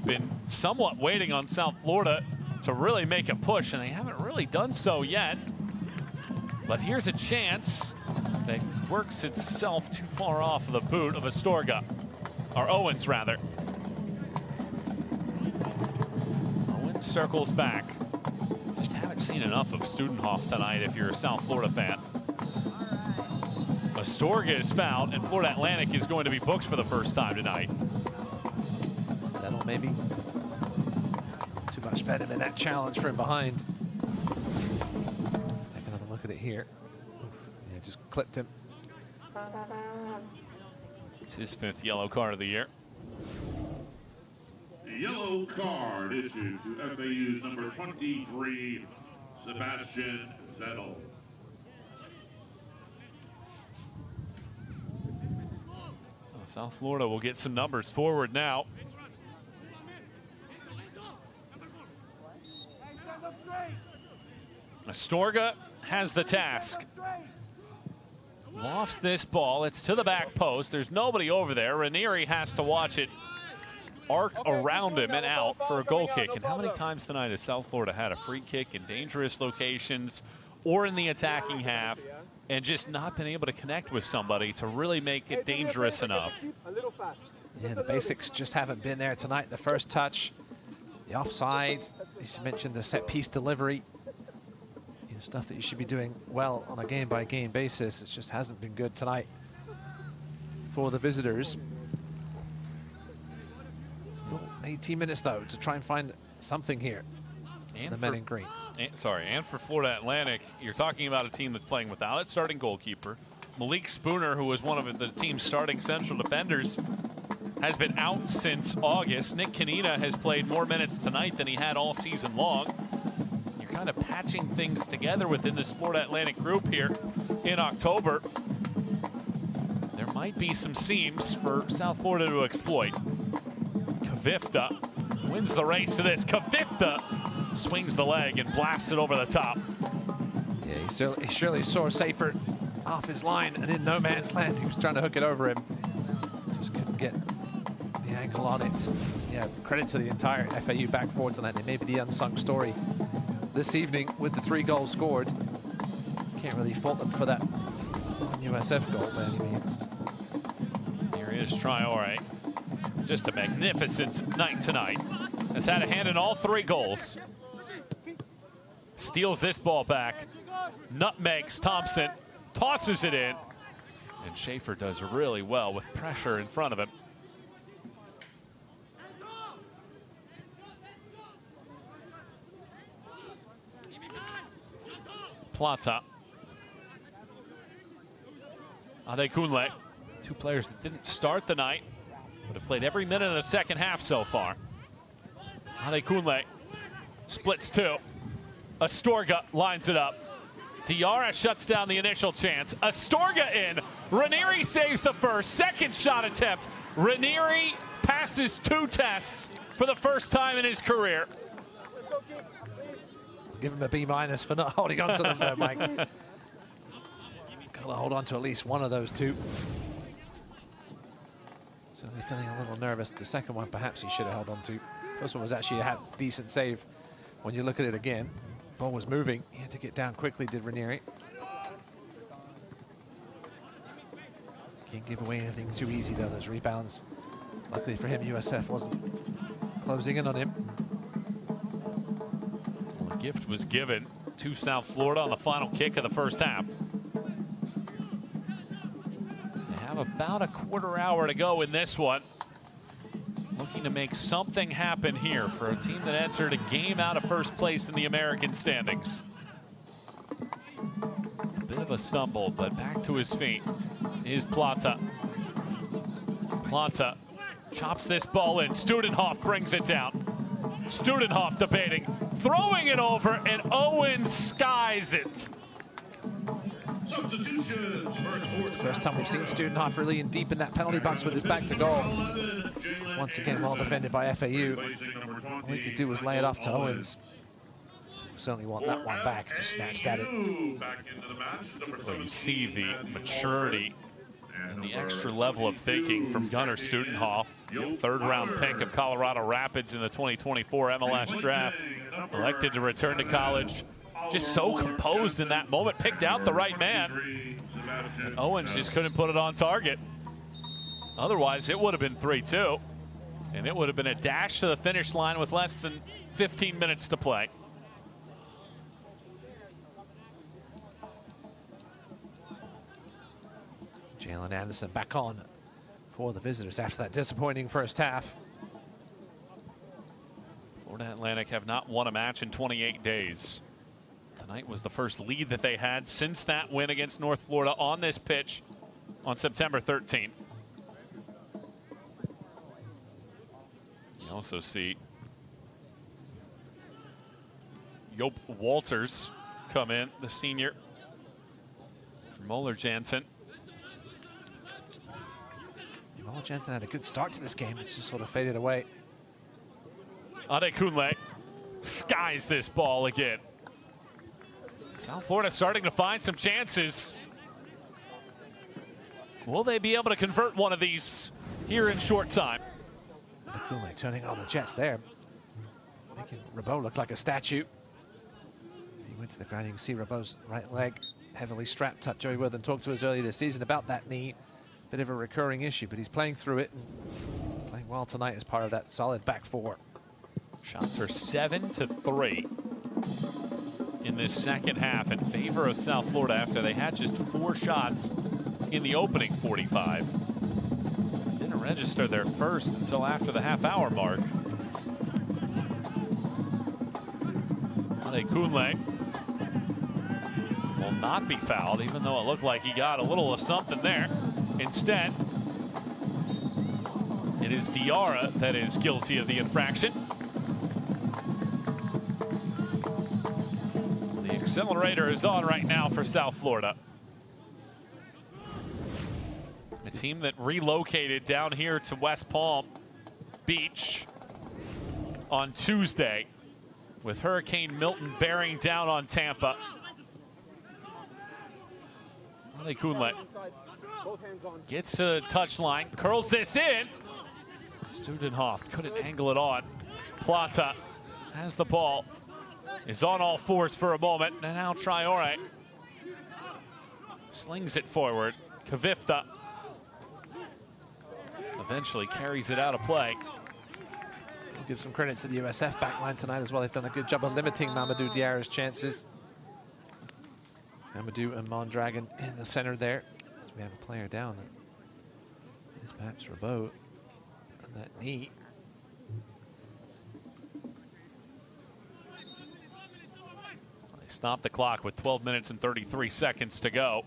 been somewhat waiting on South Florida to really make a push, and they haven't really done so yet. But here's a chance that works itself too far off of the boot of Astorga, or Owens rather. Owens circles back. Just haven't seen enough of Studenhoff tonight if you're a South Florida fan. Astorga is fouled, and Florida Atlantic is going to be booked for the first time tonight. Settle maybe. Too much better than that challenge from behind. Take another look at it here. Oof, yeah, just clipped him. It's his 5th yellow card of the year. Yellow card issued to FAU's number 23, Sebastian Zettel. South Florida will get some numbers forward now. Astorga has the task. Lofts this ball. It's to the back post. There's nobody over there. Ranieri has to watch it arc around him and out for a goal kick. And how many times tonight has South Florida had a free kick in dangerous locations or in the attacking half and just not been able to connect with somebody to really make it dangerous enough? Yeah, the basics just haven't been there tonight. The first touch, the offside, you mentioned the set piece delivery. You know, stuff that you should be doing well on a game-by-game basis. It just hasn't been good tonight for the visitors. Still 18 minutes, though, to try and find something here. And the men in green. And for Florida Atlantic, you're talking about a team that's playing without its starting goalkeeper. Malik Spooner, who was one of the team's starting central defenders, has been out since August. Nick Kanina has played more minutes tonight than he had all season long. You're kind of patching things together within this Florida Atlantic group here in October. There might be some seams for South Florida to exploit. Kvifte wins the race to this. Kvifte swings the leg and blasts it over the top. Yeah, he surely saw Safer off his line and in no man's land. He was trying to hook it over him. Just couldn't get the angle on it. Yeah, credit to the entire FAU back four tonight. They may be the unsung story this evening with the 3 goals scored. Can't really fault them for that USF goal by any means. Here is Traore. Just a magnificent night tonight. Has had a hand in all 3 goals. Steals this ball back. Nutmegs Thompson. Tosses it in. And Schaefer does really well with pressure in front of him. Plata. Adekunle. 2 players that didn't start the night, but have played every minute of the second half so far. Adekunle splits 2. Astorga lines it up. Diarra shuts down the initial chance. Astorga in. Ranieri saves the first. Second shot attempt. Ranieri passes 2 tests for the first time in his career. Give him a B- for not holding on to them there, Mike. Got to hold on to at least one of those 2. Certainly feeling a little nervous. The second one, perhaps he should have held on to. First one was actually a decent save. When you look at it again, ball was moving. He had to get down quickly, did Ranieri. Can't give away anything too easy, though, those rebounds. Luckily for him, USF wasn't closing in on him. Well, a gift was given to South Florida on the final kick of the first half. They have about a quarter hour to go in this one. Looking to make something happen here for a team that entered a game out of first place in the American standings. A bit of a stumble, but back to his feet is Plata. Plata chops this ball in. Studenhoff brings it down. Studenhoff debating, throwing it over, and Owens skies it. Substitutions. It's the first time we've seen Studenhoff really in deep in that penalty box with his back to goal. Once again, well defended by FAU. All he could do was lay it off to Owens. Certainly want that one back, just snatched at it. Well, you see the maturity and the extra level of thinking from Gunnar Studenhoff, third-round pick of Colorado Rapids in the 2024 MLS draft, elected to return to college. Just so composed in that moment, picked out the right man. And Owens just couldn't put it on target. Otherwise, it would have been 3-2. And it would have been a dash to the finish line with less than 15 minutes to play. Jalen Anderson back on for the visitors after that disappointing first half. Florida Atlantic have not won a match in 28 days. Tonight was the first lead that they had since that win against North Florida on this pitch on September 13th. You also see Joop Walters come in, the senior for Moeller Jansen. Moeller Jansen had a good start to this game. It's just sort of faded away. Adekunle skies this ball again. South Florida starting to find some chances. Will they be able to convert one of these here in short time? Adekunle turning on the Jets there, making Rabot look like a statue. He went to the ground. You can see Rabot's right leg heavily strapped up. Joey Worthen talked to us earlier this season about that knee. Bit of a recurring issue, but he's playing through it and playing well tonight as part of that solid back four. Shots are 7-3 in this second half in favor of South Florida after they had just 4 shots in the opening 45. Didn't register their first until after the half-hour mark. Adekunle will not be fouled, even though it looked like he got a little of something there. Instead, it is Diarra that is guilty of the infraction. The accelerator is on right now for South Florida. A team that relocated down here to West Palm Beach on Tuesday with Hurricane Milton bearing down on Tampa. Adekunle gets to the touchline, curls this in. Studenhoff couldn't angle it on. Plata has the ball, is on all fours for a moment, and now Traore slings it forward. Kvifte eventually carries it out of play. We'll give some credit to the USF backline tonight as well. They've done a good job of limiting Mamadou Diarra's chances. Mamadou and Mondragon in the center there. As we have a player down. It's perhaps Rabot. And that knee. They stop the clock with 12 minutes and 33 seconds to go.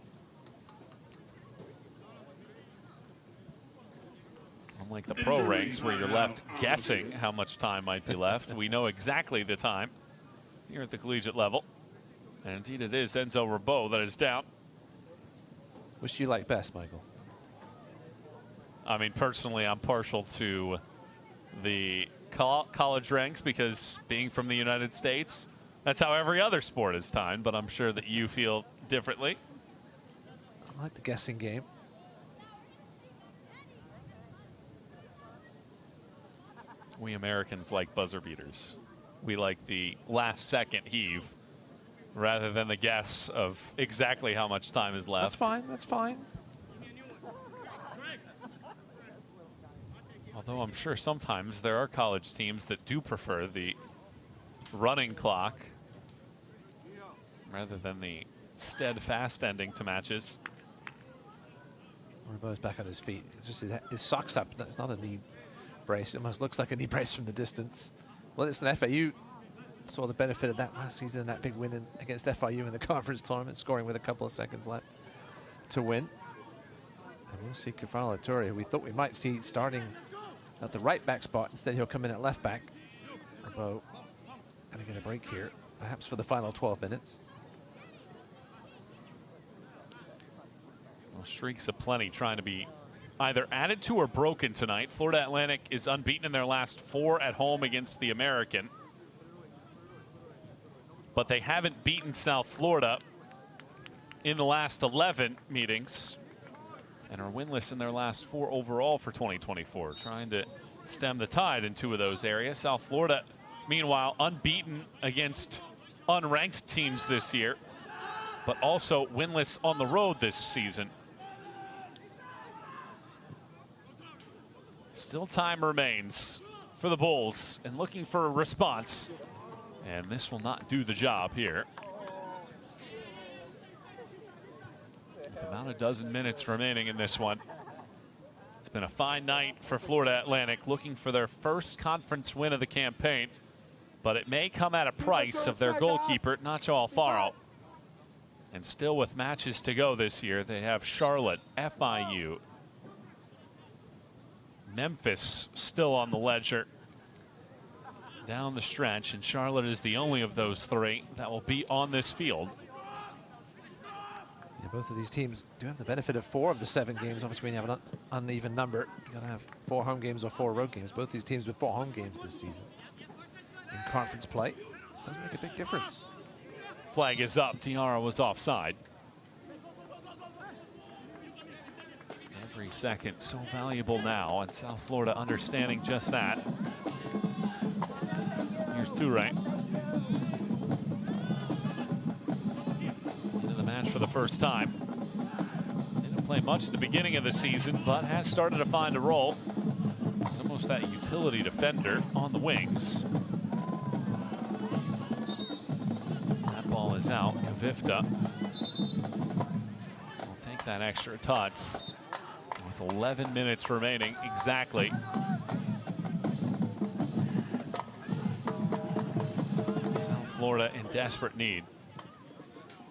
Unlike the pro ranks where you're left guessing how much time might be left, we know exactly the time here at the collegiate level. And indeed it is Enzo Rabot that is down. Which do you like best, Michael? I mean, personally, I'm partial to the college ranks because being from the United States, that's how every other sport is timed, but I'm sure that you feel differently. I like the guessing game. We Americans like buzzer beaters. We like the last second heave rather than the guess of exactly how much time is left. That's fine, that's fine. Although I'm sure sometimes there are college teams that do prefer the running clock rather than the steadfast ending to matches. Rabot's back on his feet. It's just his socks up. It's not a knee brace. It almost looks like a knee brace from the distance. Well, it's an FAU. Saw the benefit of that last season in that big win against FIU in the conference tournament, scoring with a couple of seconds left to win. we'll see Kefalo Toure, who we thought we might see starting at the right back spot. Instead, he'll come in at left back. Although, going to get a break here, perhaps for the final 12 minutes. Well, streaks aplenty trying to be either added to or broken tonight. Florida Atlantic is unbeaten in their last 4 at home against the American. But they haven't beaten South Florida in the last 11 meetings and are winless in their last 4 overall for 2024. Trying to stem the tide in 2 of those areas. South Florida, meanwhile, unbeaten against unranked teams this year, but also winless on the road this season. Still time remains for the Bulls and looking for a response. And this will not do the job here. With about a dozen minutes remaining in this one. It's been a fine night for Florida Atlantic, looking for their first conference win of the campaign. But it may come at a price of their goalkeeper, Nacho Alfaro. And still with matches to go this year, they have Charlotte, FIU, Memphis still on the ledger down the stretch, and Charlotte is the only of those 3 that will be on this field. Yeah, both of these teams do have the benefit of 4 of the 7 games. Obviously, when you have an uneven number, you got to have 4 home games or 4 road games. Both these teams with 4 home games this season. In conference play, does make a big difference. Flag is up. Diarra was offside. Every second so valuable now, and South Florida understanding just that. Here's Toure. Into the match for the first time. Didn't play much at the beginning of the season, but has started to find a role. He's almost that utility defender on the wings. That ball is out. Kvifte will take that extra touch. With 11 minutes remaining exactly. South Florida in desperate need.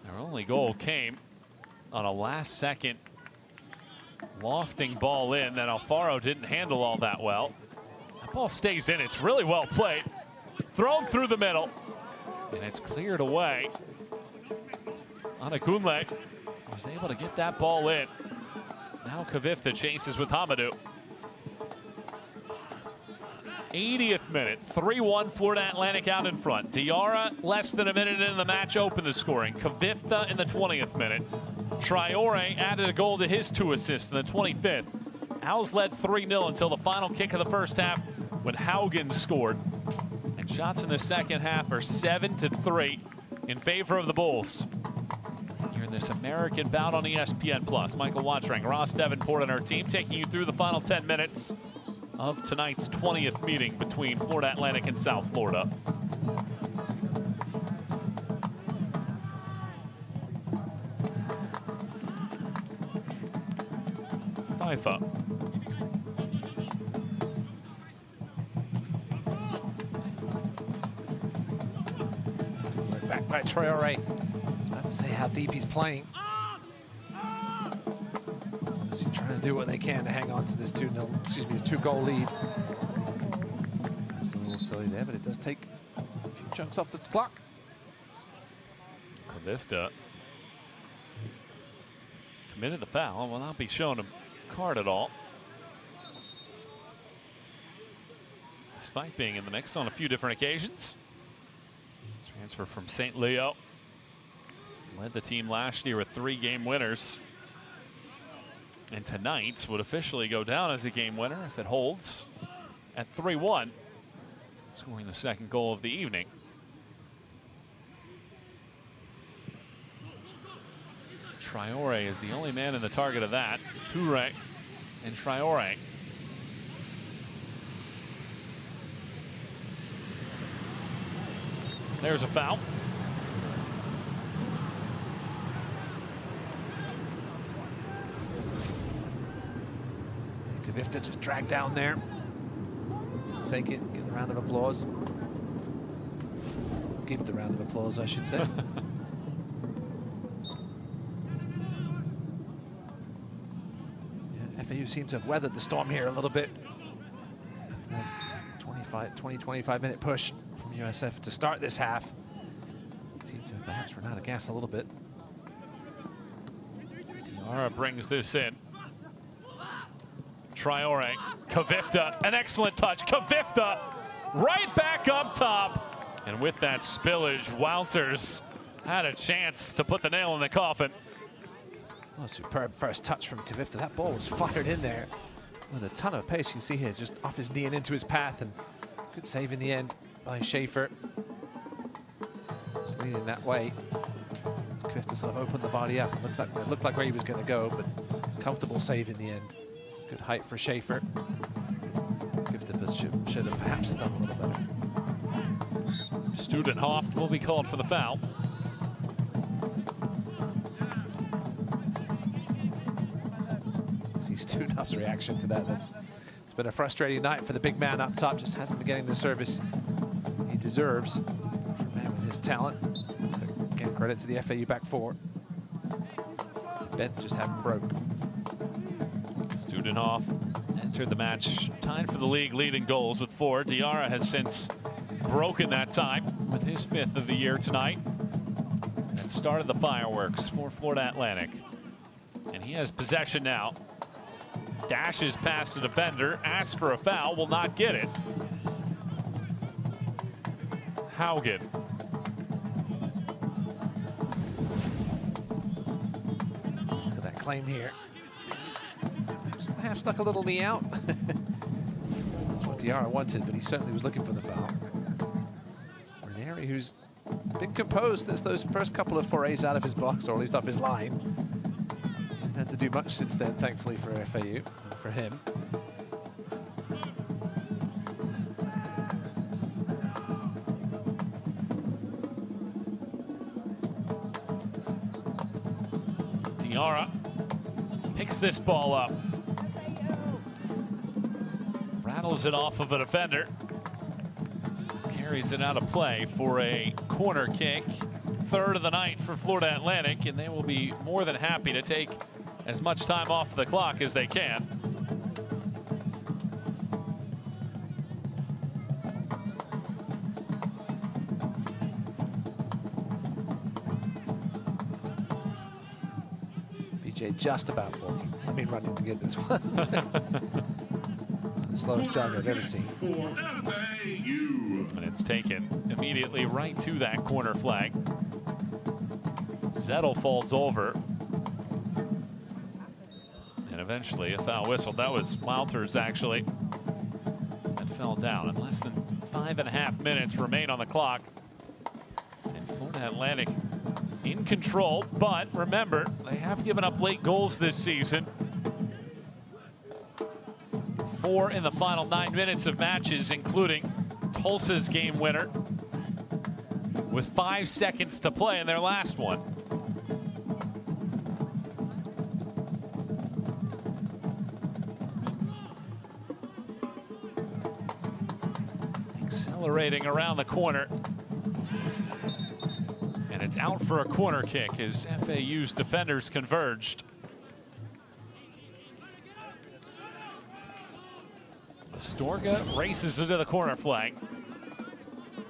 Their only goal came on a last-second lofting ball in that Alfaro didn't handle all that well. That ball stays in. It's really well played. Thrown through the middle. And it's cleared away. Anagunle was able to get that ball in. Now Kvifte chases with Hamadou. 80th minute, 3-1 Florida Atlantic out in front. Diarra less than a minute into the match opened the scoring. Kvifte in the 20th minute. Traore added a goal to his 2 assists in the 25th. Owls led 3-0 until the final kick of the first half when Haugen scored. And shots in the second half are 7-3 in favor of the Bulls. In this American bout on ESPN+. Michael Watring, Ross Davenport, and our team taking you through the final 10 minutes of tonight's 20th meeting between Florida Atlantic and South Florida. Kvifte. Back by Traore. Say how deep he's playing. So trying to do what they can to hang on to this 2-goal lead. It's a little silly there, but it does take a few chunks off the clock. Kvifte committed the foul and will not be shown a card at all. Despite being in the mix on a few different occasions. Transfer from St. Leo. Led the team last year with 3 game winners. And tonight's would officially go down as a game winner if it holds at 3-1. Scoring the 2nd goal of the evening. Traore is the only man in the target of that. Toure and Traore. There's a foul. Kvifte just dragged down there. Take it, give the round of applause. Give the round of applause, I should say. Yeah, FAU seems to have weathered the storm here a little bit. 20-25 minute push from USF to start this half. Seem to have perhaps run out of gas a little bit. Diarra brings this in. Traore, Kvifte, an excellent touch. Kvifte right back up top. And with that spillage, Walters had a chance to put the nail in the coffin. Oh, superb first touch from Kvifte. That ball was fired in there with a ton of pace. You can see here, just off his knee and into his path, and good save in the end by Schaefer. Just leading that way. Kvifte sort of opened the body up. It looked like where he was going to go, but comfortable save in the end. Good height for Schaefer. Kvifte should have perhaps done a little better. Studenhoff will be called for the foul. See Studenhoff's reaction to that. It's been a frustrating night for the big man up top. Just hasn't been getting the service he deserves. For a man with his talent. But again, credit to the FAU back four. The bent just haven't broke. Studenhoff entered the match tied for the league lead in goals with 4. Diarra has since broken that time with his 5th of the year tonight. And started the fireworks for Florida Atlantic. And he has possession now. Dashes past the defender, asks for a foul, will not get it. Haugen. Look at that claim here. Just half stuck a little knee out. That's what Diarra wanted, but he certainly was looking for the foul. Ranieri, who's been composed since those first couple of forays out of his box, or at least off his line. Hasn't had to do much since then, thankfully, for FAU, and for him. Diarra picks this ball up. Rattles it off of a defender. Carries it out of play for a corner kick. 3rd of the night for Florida Atlantic, and they will be more than happy to take as much time off the clock as they can. BJ just about walking. I mean running to get this one. The slowest jog I've ever seen. And it's taken immediately right to that corner flag. Zettel falls over. And eventually a foul whistle. That was Walters, actually. That fell down. And less than 5.5 minutes remain on the clock. And Florida Atlantic in control. But remember, they have given up late goals this season. 4 in the final 9 minutes of matches, including Tulsa's game winner with 5 seconds to play in their last one. Accelerating around the corner. And it's out for a corner kick as FAU's defenders converged. Storga races into the corner flag.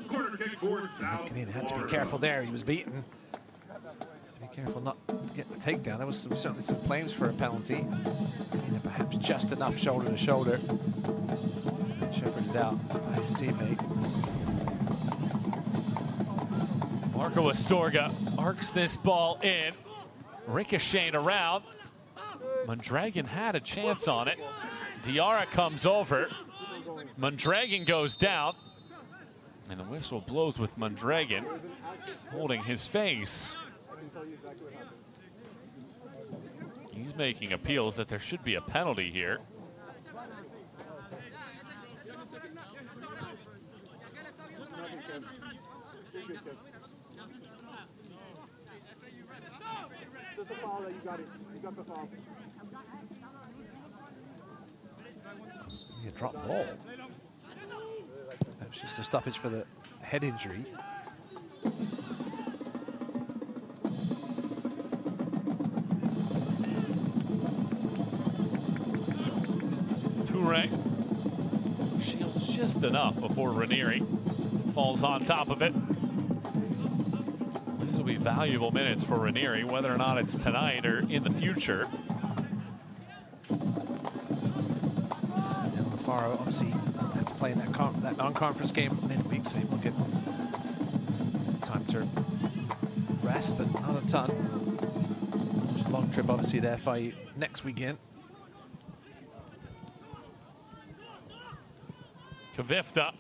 Corner kick for South Canadian had to be Florida. careful there. He was beaten. Be careful not to get the takedown. There was certainly some claims for a penalty. Canadian perhaps just enough shoulder to shoulder. And shepherded out by his teammate. Marco Astorga arcs this ball in. Ricocheting around. Mondragon had a chance on it. Diarra comes over. Mondragon goes down. And the whistle blows with Mondragon holding his face. He's making appeals that there should be a penalty here. Just a foul, you got it. You got the foul. A drop ball. Perhaps just a stoppage for the head injury. Traore shields just enough before Ranieri falls on top of it. These will be valuable minutes for Ranieri, whether or not it's tonight or in the future. Alfaro obviously doesn't have to play in that non-conference game midweek, so he will get time to rest, but not a ton. Just a long trip, obviously, to FAU next weekend. Kvifte.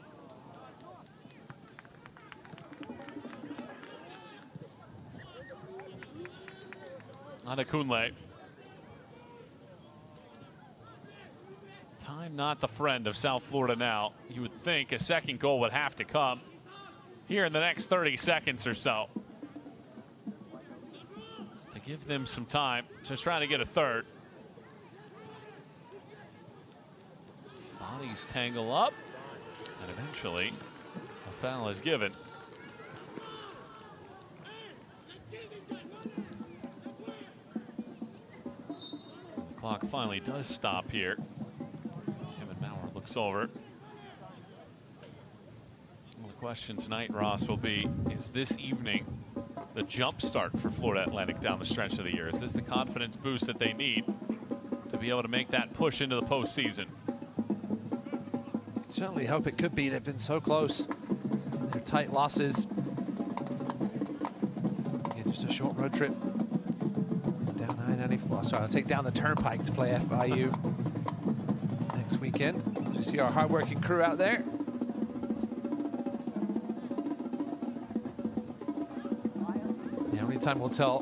Anakunle. Time not the friend of South Florida now. You would think a second goal would have to come here in the next 30 seconds or so to give them some time to try to get a third. Bodies tangle up, and eventually a foul is given. The clock finally does stop here. Kevin Maurer looks over. Well, the question tonight, Ross, will be, is this evening the jump start for Florida Atlantic down the stretch of the year? Is this the confidence boost that they need to be able to make that push into the postseason? Certainly hope it could be. They've been so close. They're tight losses. Yeah, just a short road trip. Down I-94. Sorry, I'll take down the turnpike to play FIU next weekend. You see our hardworking crew out there. Yeah, only time will tell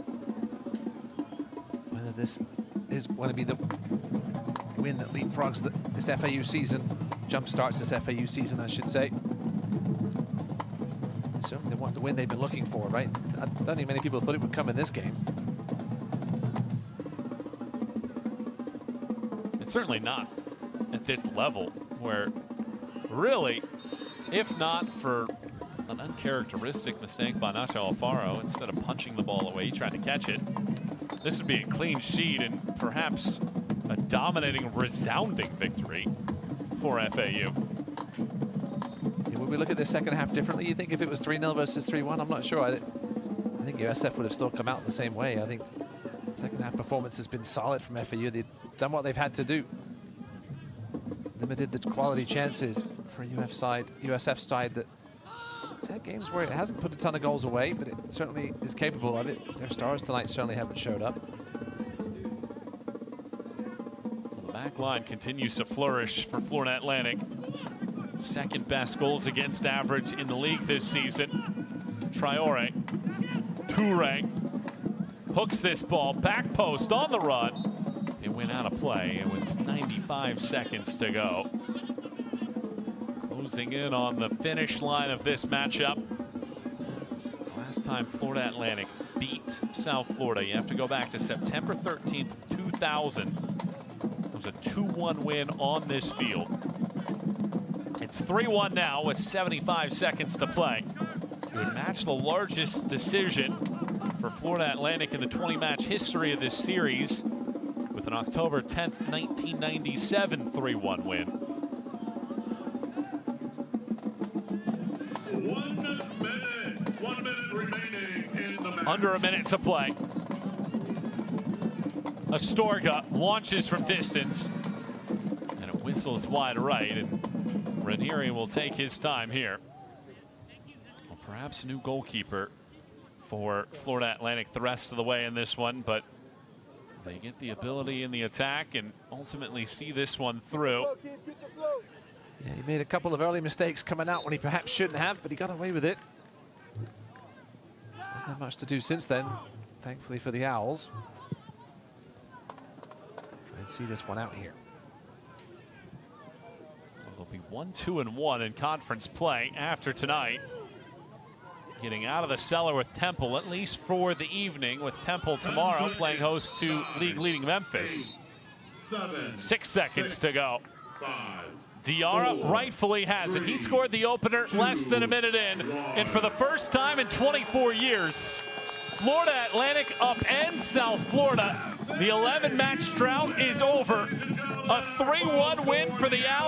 whether this is going to be the win that leapfrogs this FAU season. Jump starts this FAU season, I should say. Certainly they want the win they've been looking for, right? I don't think many people thought it would come in this game. It's certainly not at this level, where really, if not for an uncharacteristic mistake by Nacho Alfaro, instead of punching the ball away, he tried to catch it. This would be a clean sheet and perhaps a dominating, resounding victory for FAU. Would we look at the second half differently? You think if it was 3-0 versus 3-1? I'm not sure. I think USF would have still come out the same way. I think the second half performance has been solid from FAU. They've done what they've had to do. Limited the quality chances for USF side that it's had games where it hasn't put a ton of goals away, but it certainly is capable of it. Their stars tonight certainly haven't showed up. Back line continues to flourish for Florida Atlantic. Second best goals against average in the league this season. Traore hooks this ball, back post on the run. It went out of play, and with 95 seconds to go. Closing in on the finish line of this matchup. The last time Florida Atlantic beat South Florida, you have to go back to September 13th, 2000. A 2-1 win on this field. It's 3-1 now with 75 seconds to play. It would match the largest decision for Florida Atlantic in the 20-match history of this series with an October 10th, 1997 3-1 win. 1 minute remaining in the match. Under a minute to play. Astorga launches from distance, and it whistles wide right, and Ranieri will take his time here. Well, perhaps a new goalkeeper for Florida Atlantic the rest of the way in this one, but they get the ability in the attack and ultimately see this one through. Yeah, he made a couple of early mistakes coming out when he perhaps shouldn't have, but he got away with it. Doesn't have much to do since then, thankfully for the Owls. See this one out here. It'll be 1-2-1 in conference play after tonight. Getting out of the cellar with Temple, at least for the evening, with Temple tomorrow playing host to league-leading Memphis. 6 seconds to go. Diarra rightfully has it. He scored the opener less than a minute in, and for the first time in 24 years, Florida Atlantic upends South Florida The 11-match drought is over. A 3-1 win for the Owls.